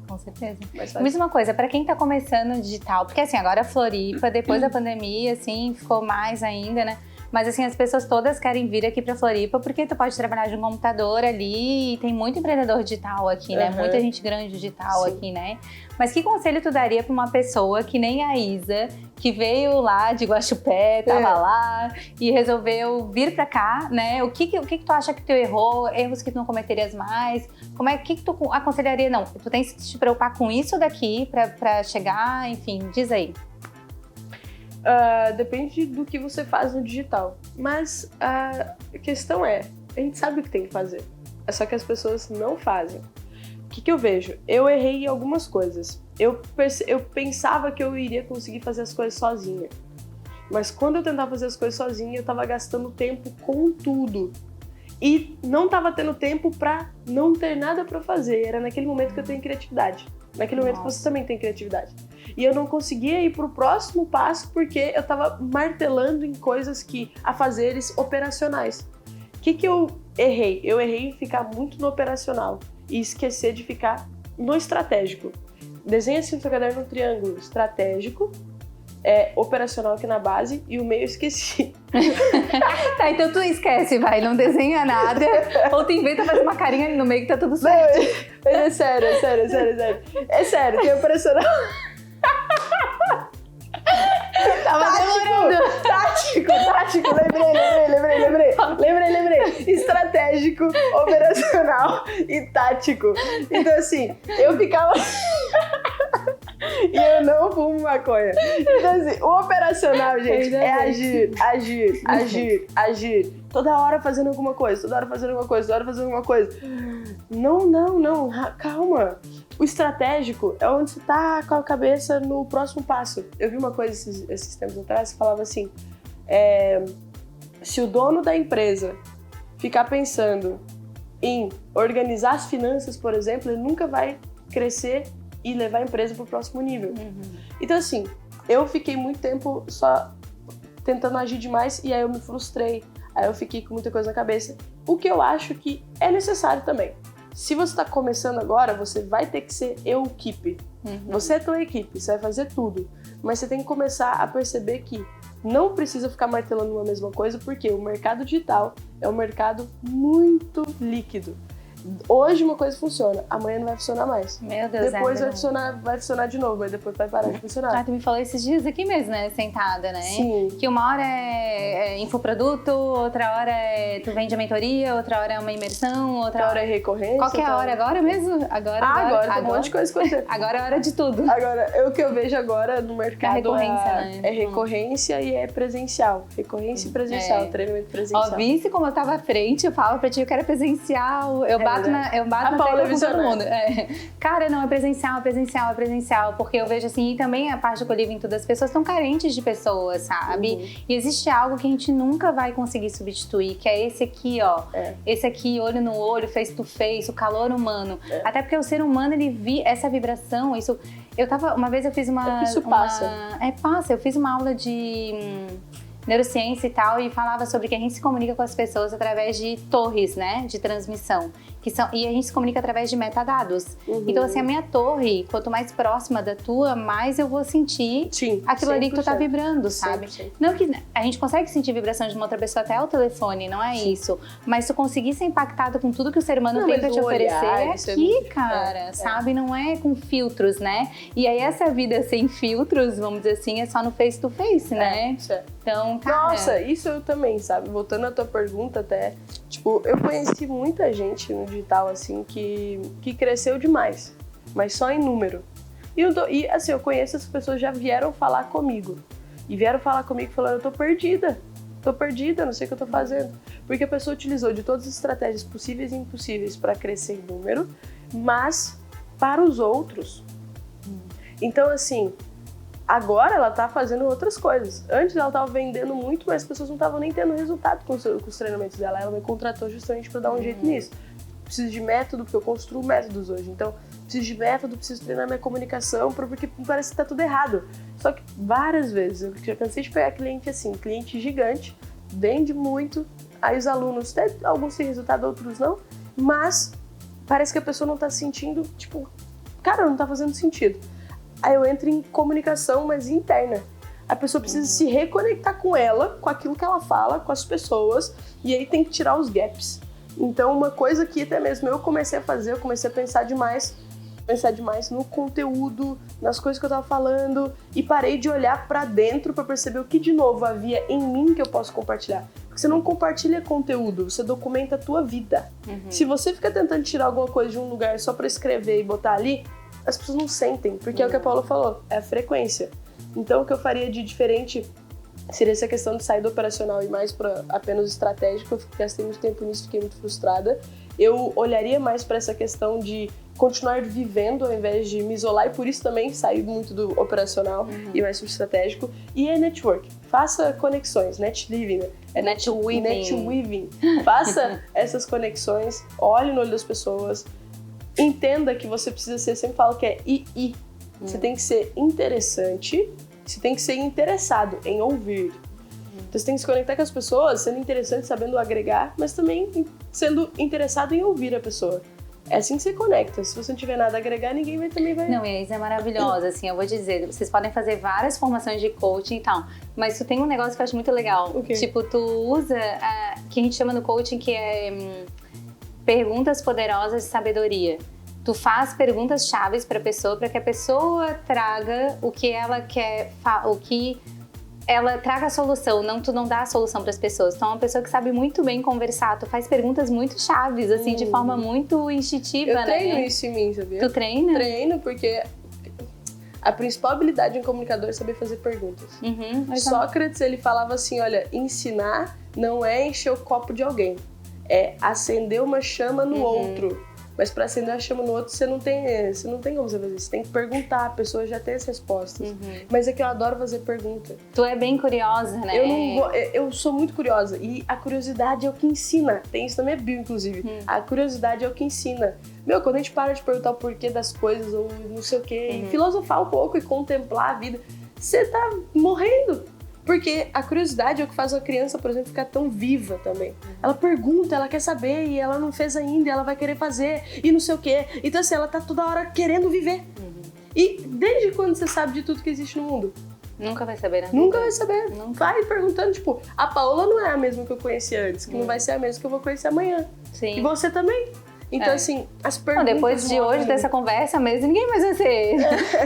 Com certeza. Mas uma coisa, pra quem tá começando no digital, porque assim, agora a Floripa, depois da pandemia, assim, ficou mais ainda, né? Mas assim, as pessoas todas querem vir aqui pra Floripa porque tu pode trabalhar de um computador ali e tem muito empreendedor digital aqui, né? Muita gente grande digital aqui, né? Mas que conselho tu daria pra uma pessoa que nem a Isa, que veio lá de Guaxupé, tava lá e resolveu vir pra cá, né? O que tu acha que tu errou? Erros que tu não cometerias mais? O que tu aconselharia? Não, tu tens que te preocupar com isso daqui pra chegar, enfim, diz aí. Depende do que você faz no digital. Mas a questão é, a gente sabe o que tem que fazer. É só que as pessoas não fazem. O que eu vejo? Eu errei em algumas coisas. Eu pensava que eu iria conseguir fazer as coisas sozinha. Mas quando eu tentava fazer as coisas sozinha, eu tava gastando tempo com tudo. E não tava tendo tempo pra não ter nada pra fazer. Era naquele momento que eu tenho criatividade. Naquele momento que você também tem criatividade. E eu não conseguia ir pro próximo passo porque eu tava martelando em coisas afazeres operacionais. O que eu errei? Eu errei em ficar muito no operacional e esquecer de ficar no estratégico. Desenha assim no seu caderno um triângulo estratégico, operacional aqui na base e o meio eu esqueci. Tá, então tu esquece, vai, não desenha nada, ou tu inventa, faz uma carinha ali no meio que tá tudo certo. Não, é sério. É sério, tem operacional. Tava demorando. Tático, lembrei. Estratégico, operacional e tático. Então assim, eu ficava... E eu não fumo maconha. Então assim, o operacional, gente, é agir. Toda hora fazendo alguma coisa. Não, calma. O estratégico é onde você tá com a cabeça no próximo passo. Eu vi uma coisa esses tempos atrás que falava assim, se o dono da empresa ficar pensando em organizar as finanças, por exemplo, ele nunca vai crescer e levar a empresa para o próximo nível. Então assim, eu fiquei muito tempo só tentando agir demais e aí eu me frustrei, aí eu fiquei com muita coisa na cabeça, o que eu acho que é necessário também. Se você está começando agora, você vai ter que ser equipe. Você é tua equipe, você vai fazer tudo, mas você tem que começar a perceber que não precisa ficar martelando uma mesma coisa, porque o mercado digital é um mercado muito líquido. Hoje uma coisa funciona, amanhã não vai funcionar mais. Meu Deus, depois vai funcionar de novo, mas depois vai parar de funcionar. Tu me falou esses dias aqui mesmo, né? Sentada, né? Sim. Que uma hora é infoproduto, outra hora tu vende a mentoria, outra hora é uma imersão, outra hora é recorrência. Qual que é a hora agora mesmo? Agora tem um monte de coisa acontecendo. Agora é hora de tudo. Agora, o que eu vejo agora no mercado né? É recorrência e é presencial. Recorrência e presencial, treinamento presencial. Ó, visse como eu tava à frente, eu falava pra ti, eu quero presencial. Eu bato na tecla com todo mundo. Cara, não, é presencial, porque eu vejo assim, e também a parte do co-living, todas as pessoas estão carentes de pessoas, sabe? E existe algo que a gente nunca vai conseguir substituir, que é esse aqui, ó. Esse aqui, olho no olho, face to face, o calor humano. Até porque o ser humano, ele essa vibração, isso... Uma vez eu fiz uma... Isso passa. Passa. Eu fiz uma aula de... neurociência e tal, e falava sobre que a gente se comunica com as pessoas através de torres, né, de transmissão, e a gente se comunica através de metadados. Então, assim, a minha torre, quanto mais próxima da tua, mais eu vou sentir aquilo ali que tu tá vibrando, sabe? 100%. Não que a gente consegue sentir vibração de uma outra pessoa até o telefone, não é isso, mas tu conseguir ser impactado com tudo que o ser humano tem pra te oferecer aqui, cara, sabe? Não é com filtros, né? E aí essa vida sem filtros, vamos dizer assim, é só no face to face, né? Então, cara... Nossa, isso eu também, sabe? Voltando à tua pergunta até, tipo, eu conheci muita gente no digital, assim, que cresceu demais, mas só em número. E assim, eu conheço essas pessoas já vieram falar comigo. E vieram falar comigo falando, eu tô perdida, não sei o que eu tô fazendo. Porque a pessoa utilizou de todas as estratégias possíveis e impossíveis para crescer em número, mas para os outros. Então, assim... Agora ela tá fazendo outras coisas. Antes ela tava vendendo muito, mas as pessoas não estavam nem tendo resultado com os treinamentos dela. Ela me contratou justamente para dar um jeito nisso. preciso de método, porque eu construo métodos hoje. Então, preciso de método, preciso treinar minha comunicação, porque parece que tá tudo errado. Só que várias vezes, eu já cansei de pegar cliente assim, cliente gigante, vende muito, aí os alunos, até alguns têm resultado, outros não, mas parece que a pessoa não tá sentindo, tipo, cara, não tá fazendo sentido. Aí eu entro em comunicação, mas interna. A pessoa precisa se reconectar com ela, com aquilo que ela fala, com as pessoas, e aí tem que tirar os gaps. Então, uma coisa que até mesmo eu comecei a fazer, eu comecei a pensar demais no conteúdo, nas coisas que eu tava falando, e parei de olhar pra dentro pra perceber o que de novo havia em mim que eu posso compartilhar. Porque você não compartilha conteúdo, você documenta a tua vida. Se você fica tentando tirar alguma coisa de um lugar só pra escrever e botar ali, as pessoas não sentem, porque é o que a Paula falou, é a frequência. Então, o que eu faria de diferente seria essa questão de sair do operacional e mais para apenas estratégico. Eu gastei muito tempo nisso, fiquei muito frustrada. Eu olharia mais para essa questão de continuar vivendo ao invés de me isolar, e por isso também sair muito do operacional e mais pro estratégico. E é network. Faça conexões, netliving, né? É netweaving. Faça essas conexões, olhe no olho das pessoas, entenda que você precisa ser, sempre falo que é II. Você tem que ser interessante, você tem que ser interessado em ouvir. Então você tem que se conectar com as pessoas, sendo interessante, sabendo agregar, mas também sendo interessado em ouvir a pessoa. É assim que você conecta. Se você não tiver nada a agregar, ninguém também vai... Não, e isso é maravilhoso, assim, eu vou dizer. Vocês podem fazer várias formações de coaching e tal, mas tu tem um negócio que eu acho muito legal. Okay. Tipo, tu usa, que a gente chama no coaching, que é perguntas poderosas de sabedoria. Tu faz perguntas chaves para a pessoa, para que a pessoa traga o que ela quer, o que ela traga a solução. Não, tu não dá a solução para as pessoas. Tu é uma pessoa que sabe muito bem conversar. Tu faz perguntas muito chaves, assim, de forma muito instintiva, né? Eu treino isso em mim, sabia? Tu treina? Treino, porque a principal habilidade de um comunicador é saber fazer perguntas. Sócrates, ele falava assim, olha, ensinar não é encher o copo de alguém, é acender uma chama no outro. Mas para acender a chama no outro, você não tem como você fazer isso. Você tem que perguntar, a pessoa já tem as respostas. Mas é que eu adoro fazer pergunta. Tu é bem curiosa, né? Eu sou muito curiosa. E a curiosidade é o que ensina. Tem isso na minha bio, inclusive. A curiosidade é o que ensina. Meu, quando a gente para de perguntar o porquê das coisas, ou não sei o quê, e filosofar um pouco e contemplar a vida, você tá morrendo. Porque a curiosidade é o que faz uma criança, por exemplo, ficar tão viva também. Ela pergunta, ela quer saber, e ela não fez ainda, e ela vai querer fazer, e não sei o quê. Então, assim, ela tá toda hora querendo viver. E desde quando você sabe de tudo que existe no mundo? Nunca vai saber, né? Nunca vai saber. Vai perguntando, tipo, a Paola não é a mesma que eu conheci antes, que não vai ser a mesma que eu vou conhecer amanhã. Sim. E você também. Então, assim, as perguntas... Depois de hoje, dessa conversa mesmo, ninguém mais vai ser...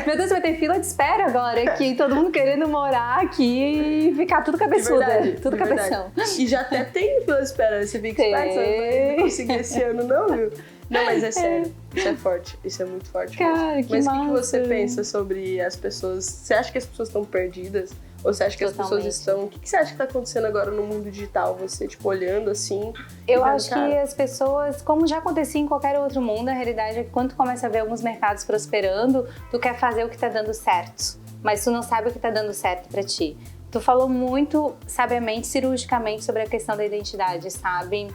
Meu Deus, vai ter fila de espera agora aqui, todo mundo querendo morar aqui e ficar tudo cabeçuda, tudo cabeção. E já até tem fila de espera, você fica esperto, você não vai conseguir esse ano não, viu? Não, mas é sério, isso é forte, isso é muito forte. Cara, que mas massa. O que você pensa sobre as pessoas? Você acha que as pessoas estão perdidas? Ou você acha que as pessoas estão... O que você acha que está acontecendo agora no mundo digital? Você, tipo, olhando assim... Eu acho que as pessoas, como já acontecia em qualquer outro mundo, a realidade é que quando tu começa a ver alguns mercados prosperando, tu quer fazer o que tá dando certo, mas tu não sabe o que tá dando certo pra ti. Tu falou muito sabiamente, cirurgicamente sobre a questão da identidade, sabe?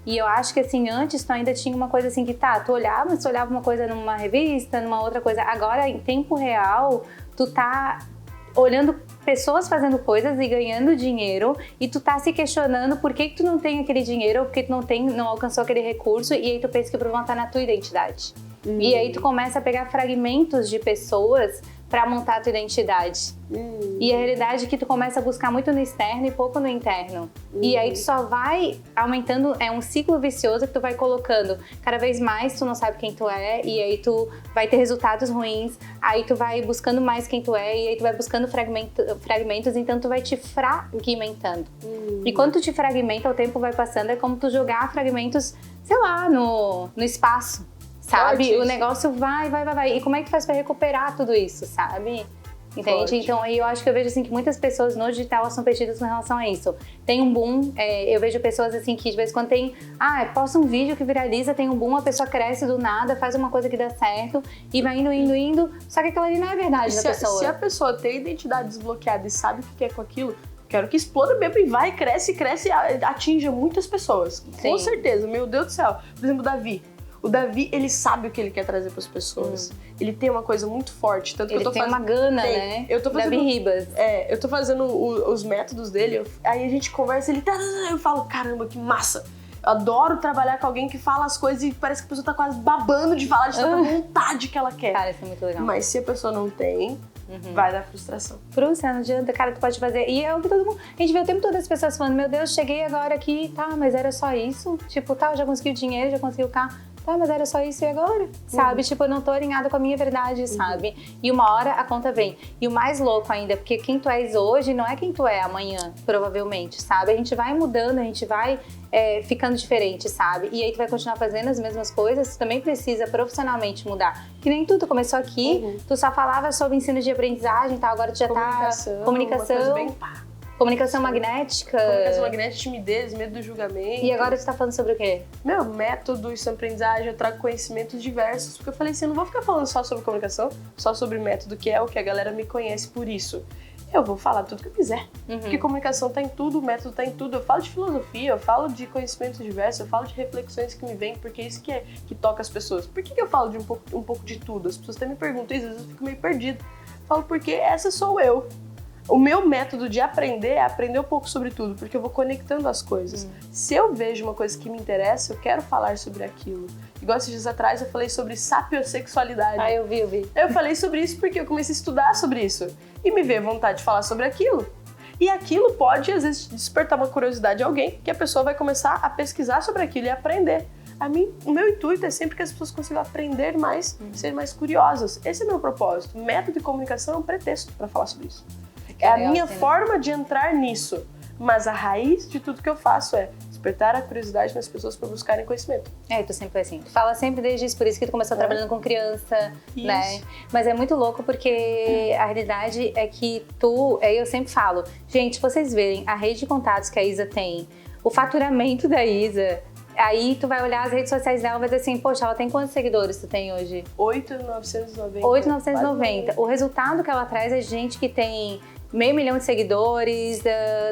E eu acho que assim, antes tu ainda tinha uma coisa assim que tu olhava uma coisa numa revista, numa outra coisa. Agora, em tempo real, tu tá olhando pessoas fazendo coisas e ganhando dinheiro, e tu tá se questionando por que tu não tem aquele dinheiro, ou por que tu não alcançou aquele recurso, e aí tu pensa que o problema tá na tua identidade. E aí tu começa a pegar fragmentos de pessoas pra montar a tua identidade. E a realidade é que tu começa a buscar muito no externo e pouco no interno. E aí tu só vai aumentando, é um ciclo vicioso que tu vai colocando. Cada vez mais tu não sabe quem tu é, e aí tu vai ter resultados ruins, aí tu vai buscando mais quem tu é, e aí tu vai buscando fragmentos, então tu vai te fragmentando. E quando tu te fragmenta, o tempo vai passando, é como tu jogar fragmentos, sei lá, no espaço. Sabe? O negócio vai. E como é que tu faz pra recuperar tudo isso, sabe? Entende? Forte. Então, eu acho que eu vejo assim que muitas pessoas no digital são perdidas com relação a isso. Tem um boom, eu vejo pessoas assim que de vez em quando tem... posta um vídeo que viraliza, tem um boom, a pessoa cresce do nada, faz uma coisa que dá certo e vai indo, só que aquilo ali não é verdade da pessoa. Se a pessoa tem identidade desbloqueada e sabe o que é com aquilo, quero que exploda mesmo e cresce e atinja muitas pessoas. Sim. Com certeza, meu Deus do céu. Por exemplo, Davi. O Davi, ele sabe o que ele quer trazer para as pessoas. Ele tem uma coisa muito forte. Tanto ele que eu tô tem uma gana, né? Eu tô fazendo, Davi Ribas. Eu tô fazendo os métodos dele, aí a gente conversa, eu falo, caramba, que massa. Eu adoro trabalhar com alguém que fala as coisas e parece que a pessoa tá quase babando de falar de tanta vontade que ela quer. Cara, isso é muito legal. Mas se a pessoa não tem, vai dar frustração. Frustra, não adianta, cara, tu pode fazer. E é o que todo mundo. A gente vê o tempo todo as pessoas falando, meu Deus, cheguei agora aqui, tá, mas era só isso? Tipo, tá, eu já consegui o dinheiro, já consegui o carro. Tá, mas era só isso e agora? Sabe? Tipo, eu não tô alinhada com a minha verdade, sabe? E uma hora a conta vem. E o mais louco ainda, porque quem tu és hoje não é quem tu é amanhã, provavelmente, sabe? A gente vai mudando, a gente vai ficando diferente, sabe? E aí tu vai continuar fazendo as mesmas coisas, tu também precisa profissionalmente mudar. Que nem tu começou aqui, tu só falava sobre ensino de aprendizagem e tal, agora tu já comunicação, comunicação magnética. Comunicação magnética, timidez, medo do julgamento. E agora tu tá falando sobre o quê? Meu, método, isso é aprendizagem, eu trago conhecimentos diversos. Porque eu falei assim, eu não vou ficar falando só sobre comunicação, só sobre método, que é o que a galera me conhece por isso. Eu vou falar tudo que eu quiser. Porque comunicação tá em tudo, método tá em tudo. Eu falo de filosofia, eu falo de conhecimentos diversos, eu falo de reflexões que me vêm, porque isso que toca as pessoas. Por que eu falo de um pouco de tudo? As pessoas até me perguntam isso, às vezes eu fico meio perdido. Eu falo porque essa sou eu. O meu método de aprender é aprender um pouco sobre tudo, porque eu vou conectando as coisas. Se eu vejo uma coisa que me interessa, eu quero falar sobre aquilo. Igual esses dias atrás eu falei sobre sapiosexualidade. Ah, eu vi. Eu falei sobre isso porque eu comecei a estudar sobre isso. E me veio vontade de falar sobre aquilo. E aquilo pode, às vezes, despertar uma curiosidade em alguém, que a pessoa vai começar a pesquisar sobre aquilo e aprender. O meu intuito é sempre que as pessoas consigam aprender mais, ser mais curiosas. Esse é o meu propósito. O método de comunicação é um pretexto para falar sobre isso. É a minha forma de entrar nisso. Mas a raiz de tudo que eu faço é despertar a curiosidade nas pessoas para buscarem conhecimento. Tu sempre foi assim. Tu fala sempre desde isso, por isso que tu começou trabalhando com criança, né? Mas é muito louco porque a realidade é que eu sempre falo, gente, vocês verem a rede de contatos que a Isa tem, o faturamento da Isa, aí tu vai olhar as redes sociais dela e vai dizer assim, poxa, ela tem quantos seguidores tu tem hoje? 8.990. 8.990. O resultado que ela traz é gente que tem 500 mil de seguidores,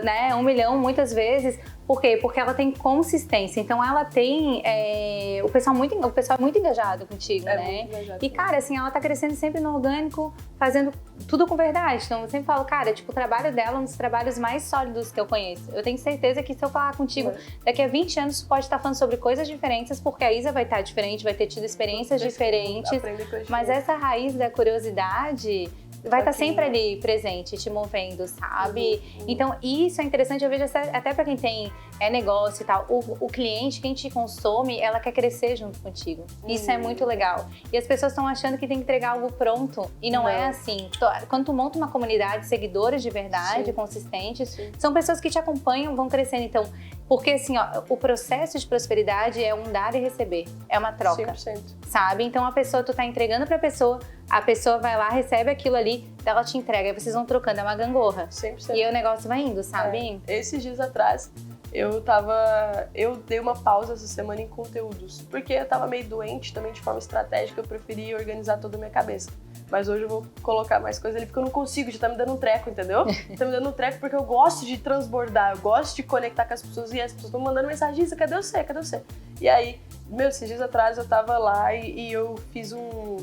né? 1 milhão muitas vezes. Por quê? Porque ela tem consistência. Então ela tem o pessoal é muito engajado contigo, né? Muito engajado. E cara, assim, ela tá crescendo sempre no orgânico, fazendo tudo com verdade. Então eu sempre falo, cara, tipo, o trabalho dela é um dos trabalhos mais sólidos que eu conheço. Eu tenho certeza que se eu falar contigo daqui a 20 anos, tu pode estar falando sobre coisas diferentes, porque a Isa vai estar diferente, vai ter tido experiências diferentes. Mas essa raiz da curiosidade vai estar sempre ali presente, te movendo, sabe? Então, isso é interessante, eu vejo até pra quem tem negócio e tal, o cliente, quem te consome, ela quer crescer junto contigo. Isso é muito legal. E as pessoas estão achando que tem que entregar algo pronto, e não é assim. Quando tu monta uma comunidade de seguidores de verdade, consistentes, são pessoas que te acompanham, vão crescendo. Então, porque assim, ó, o processo de prosperidade é um dar e receber, é uma troca, 100%. Sabe? Então tu tá entregando pra pessoa, a pessoa vai lá, recebe aquilo ali, ela te entrega, aí vocês vão trocando, é uma gangorra. 100%. E aí o negócio vai indo, sabe? Esses dias atrás, eu dei uma pausa essa semana em conteúdos, porque eu tava meio doente também de forma estratégica, eu preferi organizar toda a minha cabeça. Mas hoje eu vou colocar mais coisas ali, porque eu não consigo, já tá me dando um treco, entendeu? Tá me dando um treco porque eu gosto de transbordar, eu gosto de conectar com as pessoas, e as pessoas estão mandando mensagem, Isa, cadê você? Cadê você? E aí, esses dias atrás eu tava lá e eu fiz um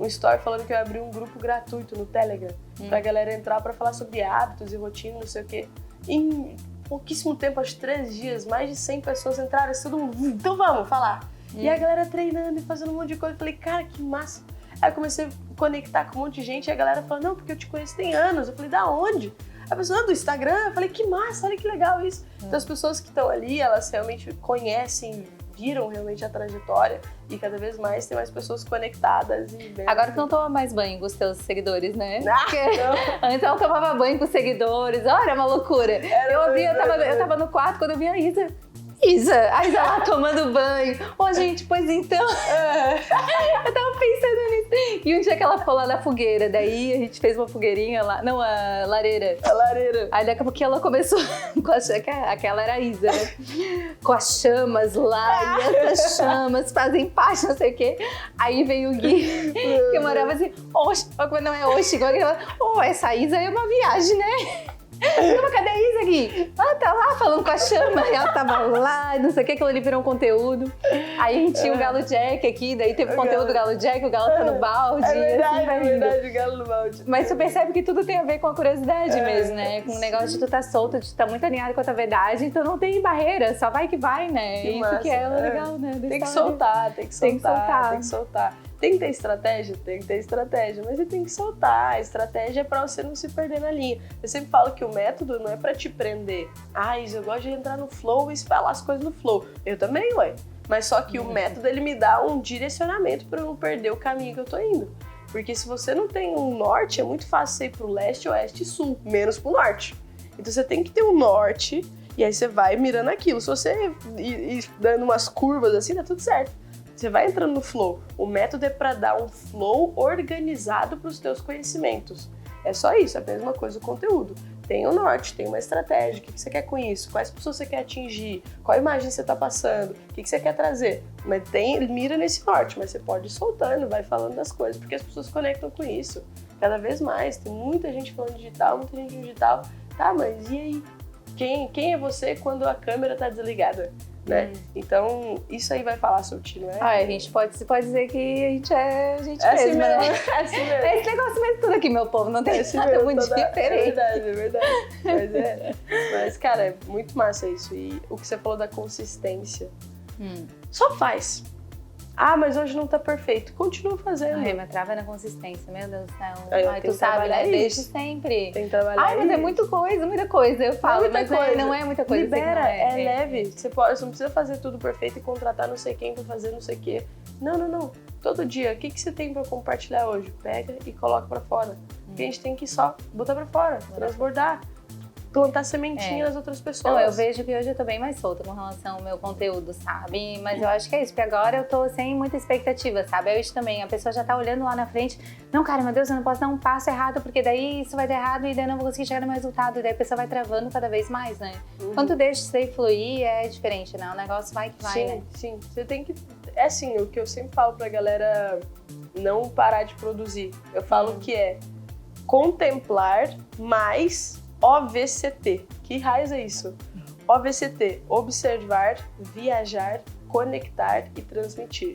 story falando que eu abri um grupo gratuito no Telegram, pra galera entrar pra falar sobre hábitos e rotina, não sei o quê. Em pouquíssimo tempo, acho 3 dias, mais de 100 pessoas entraram, todo mundo, então vamos falar. E a galera treinando e fazendo um monte de coisa, eu falei, cara, que massa. Aí eu comecei a conectar com um monte de gente e a galera falou, não, porque eu te conheço tem anos. Eu falei, da onde? A pessoa, do Instagram. Eu falei, que massa, olha que legal isso. Então as pessoas que estão ali, elas realmente conhecem, viram realmente a trajetória e cada vez mais tem mais pessoas conectadas. Agora tu não toma mais banho com os teus seguidores, né? Não. Antes ela tomava banho com os seguidores, olha, é uma loucura. Eu tava no quarto quando eu vi a Isa, a Isa lá tomando banho. Gente, pois então. Eu tava pensando nisso. E um dia que ela foi lá na fogueira, daí a gente fez uma fogueirinha lá. Não, a lareira. Aí daqui a pouquinho ela começou com aquela era a Isa, né? Com as chamas lá, e essas chamas fazem parte, não sei o quê. Aí veio o Gui, que morava assim, não é essa Isa é uma viagem, né? Mas cadê isso aqui? Ah, tá lá falando com a chama. E ela tava lá, não sei o que ele virou um conteúdo. Aí a gente tinha o Galo Jack aqui, daí teve o conteúdo do Galo Jack, o Galo tá no balde. É verdade, assim, é verdade, o Galo no balde. Mas tu percebe que tudo tem a ver com a curiosidade mesmo, né? Com o negócio de tu tá solto, de tu tá muito alinhado com a tua verdade, então não tem barreira, só vai que vai, né? Que isso massa. que é legal, né? Tem que soltar, tem que soltar. Tem que ter estratégia? Tem que ter estratégia, mas você tem que soltar. A estratégia é pra você não se perder na linha. Eu sempre falo que o método não é pra te prender. Eu gosto de entrar no flow e falar as coisas no flow. Eu também, ué. Mas só que o método, ele me dá um direcionamento pra eu não perder o caminho que eu tô indo. Porque se você não tem um norte, é muito fácil você ir pro leste, oeste e sul, menos pro norte. Então você tem que ter um norte, e aí você vai mirando aquilo. Se você ir dando umas curvas assim, dá tudo certo. Você vai entrando no flow. O método é para dar um flow organizado para os teus conhecimentos. É só isso, é a mesma coisa o conteúdo. Tem um norte, tem uma estratégia. O que você quer com isso? Quais pessoas você quer atingir? Qual imagem você está passando? O que você quer trazer? Mas mira nesse norte, mas você pode ir soltando, vai falando das coisas, porque as pessoas conectam com isso. Cada vez mais. Tem muita gente falando digital, muita gente no digital. Tá, mas e aí? Quem é você quando a câmera está desligada? Né? Então, isso aí vai falar sobre ti, não é? A gente pode dizer que a gente é a gente assim mesmo, né? É assim mesmo. É esse negócio mesmo tudo aqui, meu povo, não tem nada muito diferente. É verdade. Mas, cara, é muito massa isso. E o que você falou da consistência. Só faz. Mas hoje não tá perfeito. Continua fazendo. Ai, mas trava na consistência, meu Deus do céu. Tu sabe, né? Desde sempre. Tem que trabalhar mas é muita coisa, eu falo. Mas não é muita coisa. Libera, é leve. Você não precisa fazer tudo perfeito e contratar não sei quem pra fazer não sei o quê. Não. Todo dia, o que você tem pra compartilhar hoje? Pega e coloca pra fora. Porque a gente tem que só botar pra fora, transbordar. Plantar sementinha nas outras pessoas. Não, eu vejo que hoje eu tô bem mais solta com relação ao meu conteúdo, sabe? Mas eu acho que é isso, porque agora eu tô sem muita expectativa, sabe? É isso também, a pessoa já tá olhando lá na frente. Não, cara, meu Deus, eu não posso dar um passo errado, porque daí isso vai dar errado e daí eu não vou conseguir chegar no meu resultado. E daí a pessoa vai travando cada vez mais, né? Quando tu deixa isso aí fluir, é diferente, né? O negócio vai que vai, né? Sim. Você tem que... É assim, o que eu sempre falo pra galera não parar de produzir. Eu falo que é contemplar mais... OVCT. Que raiz é isso? OVCT, observar, viajar, conectar e transmitir.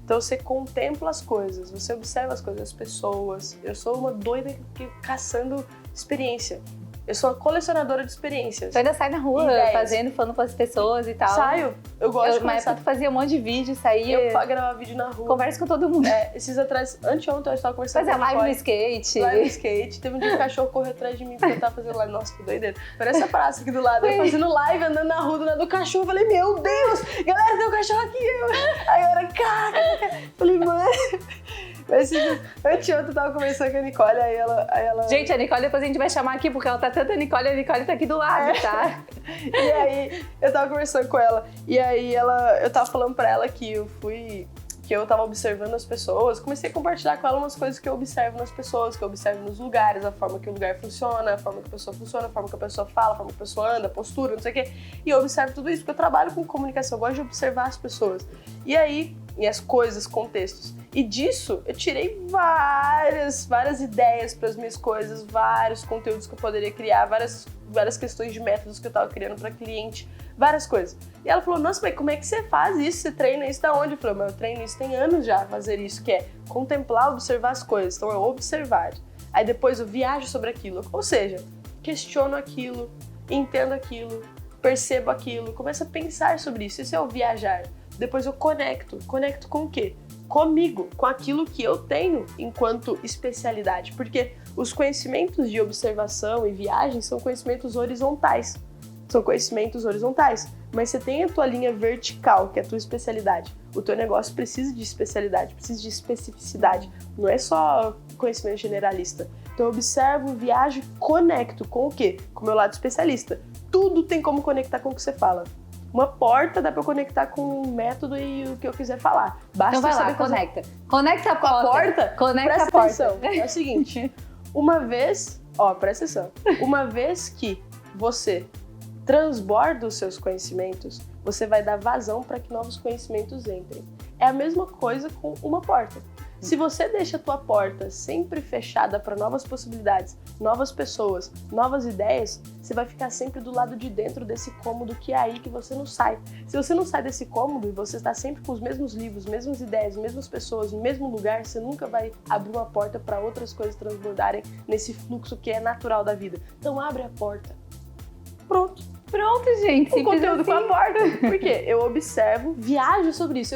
Então você contempla as coisas, você observa as coisas, as pessoas. Eu sou uma doida caçando experiência. Eu sou uma colecionadora de experiências. Tu ainda sai na rua falando com as pessoas e tal. Saio. Eu gosto de conversar. Mas tu fazia um monte de vídeo, saía... Eu gravava vídeo na rua. Conversa com todo mundo. Esses atrás... Anteontem eu estava conversando com a live no skate. Live no skate. Teve um dia que o cachorro correu atrás de mim porque eu tava fazendo live. Nossa, que doideira. Parece essa praça aqui do lado. Eu fazendo live, andando na rua do lado do cachorro. Eu falei, meu Deus! Galera, tem um cachorro aqui. Aí eu era, cara... Falei, mano... Anteontem eu tava conversando com a Nicole, aí ela... Gente, a Nicole depois a gente vai chamar aqui, porque ela tá tanto a Nicole tá aqui do lado, tá? E aí, eu tava conversando com ela, e aí eu tava falando pra ela que eu tava observando as pessoas, comecei a compartilhar com ela umas coisas que eu observo nas pessoas, que eu observo nos lugares, a forma que o lugar funciona, a forma que a pessoa funciona, a forma que a pessoa fala, a forma que a pessoa anda, a postura, não sei o quê. E eu observo tudo isso, porque eu trabalho com comunicação, eu gosto de observar as pessoas. E aí, e as coisas, contextos. E disso, eu tirei várias ideias para as minhas coisas, vários conteúdos que eu poderia criar, várias questões de métodos que eu tava criando para cliente, várias coisas. E ela falou, nossa, mas como é que você faz isso? Você treina isso da onde? Eu falei, mas eu treino isso tem anos já, fazer isso, que é contemplar, observar as coisas. Então, é observar. Aí depois eu viajo sobre aquilo. Ou seja, questiono aquilo, entendo aquilo, percebo aquilo, começo a pensar sobre isso. Isso é o viajar. Depois eu conecto. Conecto com o quê? Comigo, com aquilo que eu tenho enquanto especialidade. Porque os conhecimentos de observação e viagem são conhecimentos horizontais. Mas você tem a tua linha vertical, que é a tua especialidade. O teu negócio precisa de especialidade, precisa de especificidade. Não é só conhecimento generalista. Então eu observo, viajo e conecto com o quê? Com o meu lado especialista. Tudo tem como conectar com o que você fala. Uma porta dá pra eu conectar com o método e o que eu quiser falar. Basta então vai lá, conecta. Conecta a porta. Conecta a porta. Atenção. É o seguinte, presta atenção. Uma vez que você transborda os seus conhecimentos, você vai dar vazão para que novos conhecimentos entrem. É a mesma coisa com uma porta. Se você deixa a tua porta sempre fechada para novas possibilidades, novas pessoas, novas ideias, você vai ficar sempre do lado de dentro desse cômodo que é aí que você não sai. Se você não sai desse cômodo e você está sempre com os mesmos livros, mesmas ideias, mesmas pessoas, no mesmo lugar, você nunca vai abrir uma porta para outras coisas transbordarem nesse fluxo que é natural da vida. Então abre a porta. Pronto, gente. O conteúdo com a porta. Por quê? Eu observo, viajo sobre isso.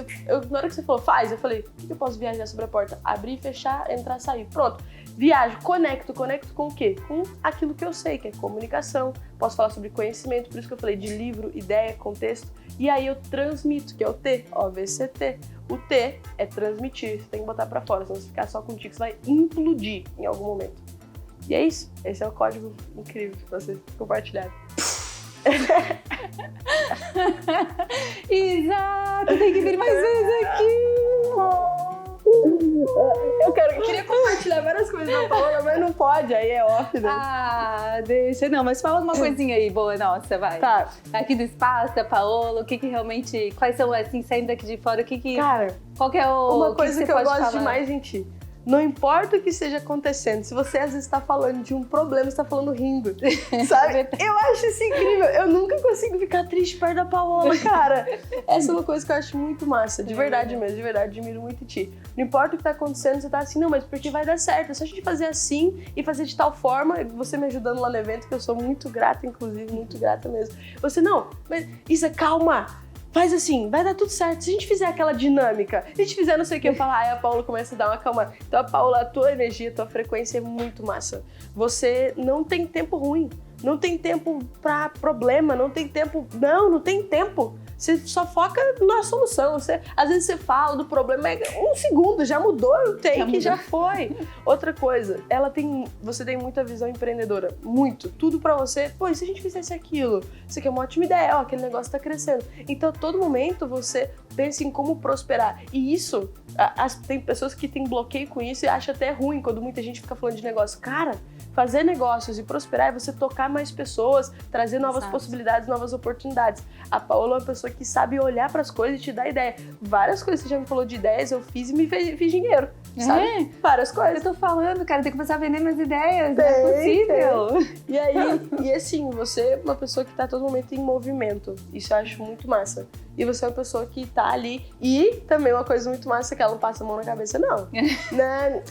Na hora que você falou, faz, eu falei, o que eu posso viajar sobre a porta? Abrir, fechar, entrar, sair. Pronto. Viajo, conecto com o quê? Com aquilo que eu sei, que é comunicação. Posso falar sobre conhecimento, por isso que eu falei de livro, ideia, contexto. E aí eu transmito, que é o T, OVCT. O T é transmitir, você tem que botar pra fora, senão você ficar só contigo, você vai implodir em algum momento. E é isso. Esse é o código incrível que vocês compartilharam. Exato, tem que vir mais vezes aqui. Eu queria compartilhar várias coisas da Paola, mas não pode, aí é off, né? Ah, deixa. Não, mas fala uma coisinha aí boa nossa, vai. Tá. Aqui do espaço, da Paola, o que realmente... Quais são, assim, saindo daqui de fora, o que... Cara, qual que é o... uma coisa que eu gosto falar? demais em ti. Não importa o que esteja acontecendo, se você às vezes está falando de um problema, você está falando rindo, sabe? Eu acho isso incrível. Eu nunca consigo ficar triste perto da Paola, cara. Essa é uma coisa que eu acho muito massa, de verdade mesmo, de verdade, admiro muito em ti. Não importa o que está acontecendo, você tá assim, não, mas porque vai dar certo. É só a gente fazer assim e fazer de tal forma, você me ajudando lá no evento, que eu sou muito grata, inclusive, muito grata mesmo. Você, não, mas Isa, calma. Faz assim, vai dar tudo certo. Se a gente fizer aquela dinâmica, se a gente fizer não sei o que, eu falo, aí a Paola começa a dar uma calma. Então, a Paola, a tua energia, a tua frequência é muito massa. Você não tem tempo ruim, não tem tempo pra problema, não tem tempo... Não tem tempo. Você só foca na solução. Às vezes você fala do problema, é 1 segundo, já mudou o take, já foi. Outra coisa, você tem muita visão empreendedora, muito. Tudo pra você, pô, e se a gente fizesse aquilo? Isso aqui é uma ótima ideia, ó, aquele negócio tá crescendo. Então, a todo momento, você pensa em como prosperar. E isso, tem pessoas que têm bloqueio com isso e acham até ruim quando muita gente fica falando de negócio. Cara, fazer negócios e prosperar é você tocar mais pessoas, trazer novas possibilidades, novas oportunidades. A Paola é uma pessoa que sabe olhar para as coisas e te dar ideia. Várias coisas que você já me falou de ideias, eu fiz e fiz dinheiro, sabe? Várias coisas. Eu tô falando, cara, tem que começar a vender minhas ideias, não é possível. E aí, e assim, você é uma pessoa que tá todo momento em movimento. Isso eu acho muito massa. E você é uma pessoa que tá ali. E também uma coisa muito massa é que ela não passa a mão na cabeça, não. Né?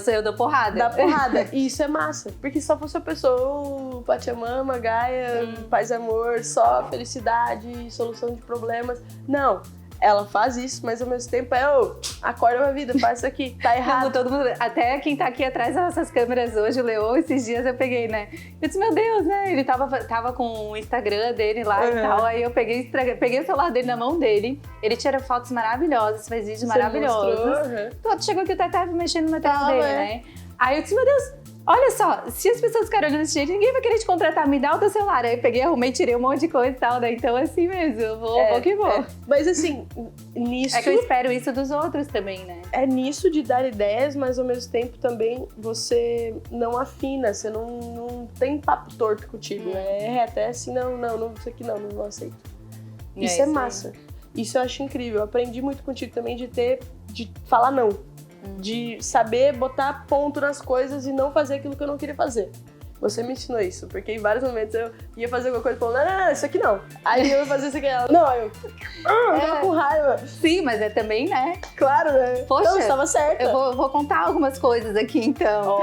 Eu dou porrada. Dá porrada. E isso é massa. Porque se só fosse a pessoa, Pachamama, Gaia, paz e amor, só felicidade, solução de problemas. Não. Ela faz isso, mas ao mesmo tempo acorda pra vida, faz isso aqui, tá errado. Todo mundo, até quem tá aqui atrás dessas câmeras hoje, o Leô, esses dias eu peguei, né? Eu disse, meu Deus, né? Ele tava com o Instagram dele lá e tal, aí eu peguei o celular dele na mão dele, ele tira fotos maravilhosas, faz vídeos maravilhosos. Chegou aqui o Tete mexendo no tela dele, né? Aí eu disse, meu Deus, olha só, se as pessoas ficarem olhando desse jeito, ninguém vai querer te contratar, me dá o teu celular. Aí eu peguei, arrumei, tirei um monte de coisa e tal, né? Então assim mesmo, eu vou que vou. Mas assim, nisso... É que eu espero isso dos outros também, né? É nisso de dar ideias, mas ao mesmo tempo também você não afina, você não tem papo torto contigo. É até assim, não, isso aqui não aceito. Isso é massa. Isso eu acho incrível. Eu aprendi muito contigo também de falar não. De saber botar ponto nas coisas e não fazer aquilo que eu não queria fazer. Você me ensinou isso, porque em vários momentos eu ia fazer alguma coisa e falando, não, isso aqui não. Aí eu ia fazer isso aqui, ela, não, eu tava com raiva. Sim, mas é também, né? Claro, né? Poxa, não, você tava certa. Eu vou contar algumas coisas aqui, então.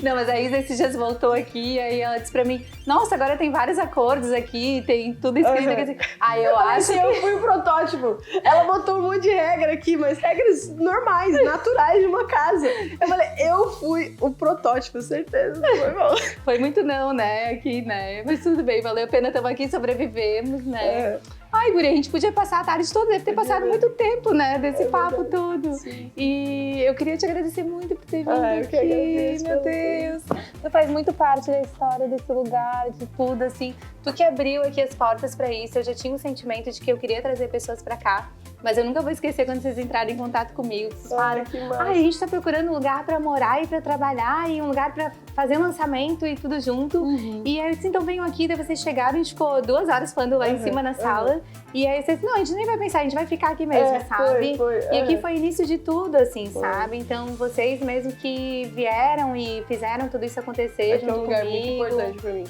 Não, mas a Isa esses dias voltou aqui, aí ela disse pra mim, nossa, agora tem vários acordos aqui, tem tudo escrito aqui. Aí eu acho que... Eu fui o protótipo. Ela botou um monte de regra aqui, mas regras normais, naturais de uma casa. Eu falei, eu fui o protótipo, certeza. Foi bom. Foi muito não, né, aqui, né? Mas tudo bem, valeu a pena, estamos aqui, sobrevivemos, né? Ai, guria, a gente podia passar a tarde toda, deve ter passado muito tempo, né, desse papo todo. Sim. E eu queria te agradecer muito por ter vindo aqui, eu que agradeço, meu Deus. Tu faz muito parte da história desse lugar, de tudo, assim. Tu que abriu aqui as portas pra isso. Eu já tinha um sentimento de que eu queria trazer pessoas pra cá. Mas eu nunca vou esquecer quando vocês entraram em contato comigo. Vocês falaram, a gente tá procurando um lugar pra morar e pra trabalhar, e um lugar pra fazer lançamento e tudo junto. E aí eu disse, então venham aqui, daí vocês chegaram, a gente ficou 2 horas falando lá em cima na sala. E aí vocês, não, a gente nem vai pensar, a gente vai ficar aqui mesmo, sabe? E aqui foi o início de tudo, assim, sabe? Então vocês mesmo que vieram e fizeram tudo isso acontecer junto é um lugar comigo. muito importante pra mim.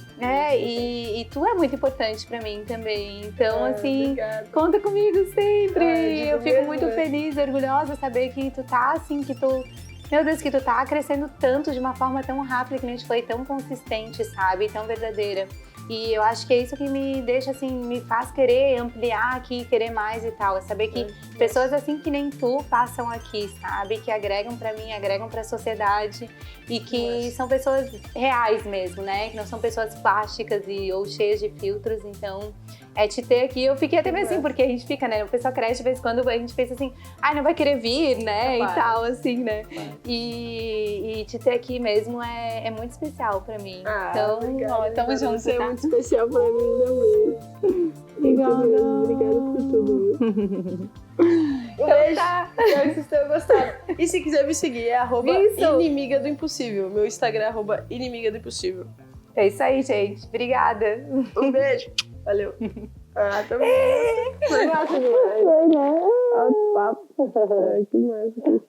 E tu é muito importante pra mim também. Então, assim, obrigada. conta comigo sempre. Eu fico mesmo, muito feliz, orgulhosa saber que tu tá assim, que tu... Meu Deus, que tu tá crescendo tanto de uma forma tão rápida, que a gente foi tão consistente, sabe? Tão verdadeira. E eu acho que é isso que me deixa, assim, me faz querer ampliar aqui, querer mais e tal. É saber que pessoas assim que nem tu passam aqui, sabe? Que agregam pra mim, agregam pra sociedade. E que são pessoas reais mesmo, né? Que não são pessoas plásticas ou cheias de filtros. Então, é te ter aqui. Eu fiquei até meio assim, porque a gente fica, né? O pessoal cresce de vez em quando, a gente pensa assim, ai, não vai querer vir, né? E tal, assim, né? E te ter aqui mesmo é muito especial pra mim. Então, ó, tamo junto, Você tá? é muito especial pra mim também. Obrigada por tudo. Um beijo. Tá. Espero que vocês tenham gostado. E se quiser me seguir, é @inimiga do impossível. Meu Instagram é @inimiga do impossível. É isso aí, gente. Obrigada. Um beijo. Valeu. Também. Foi massa demais. Foi, né? Alto papo. Que massa.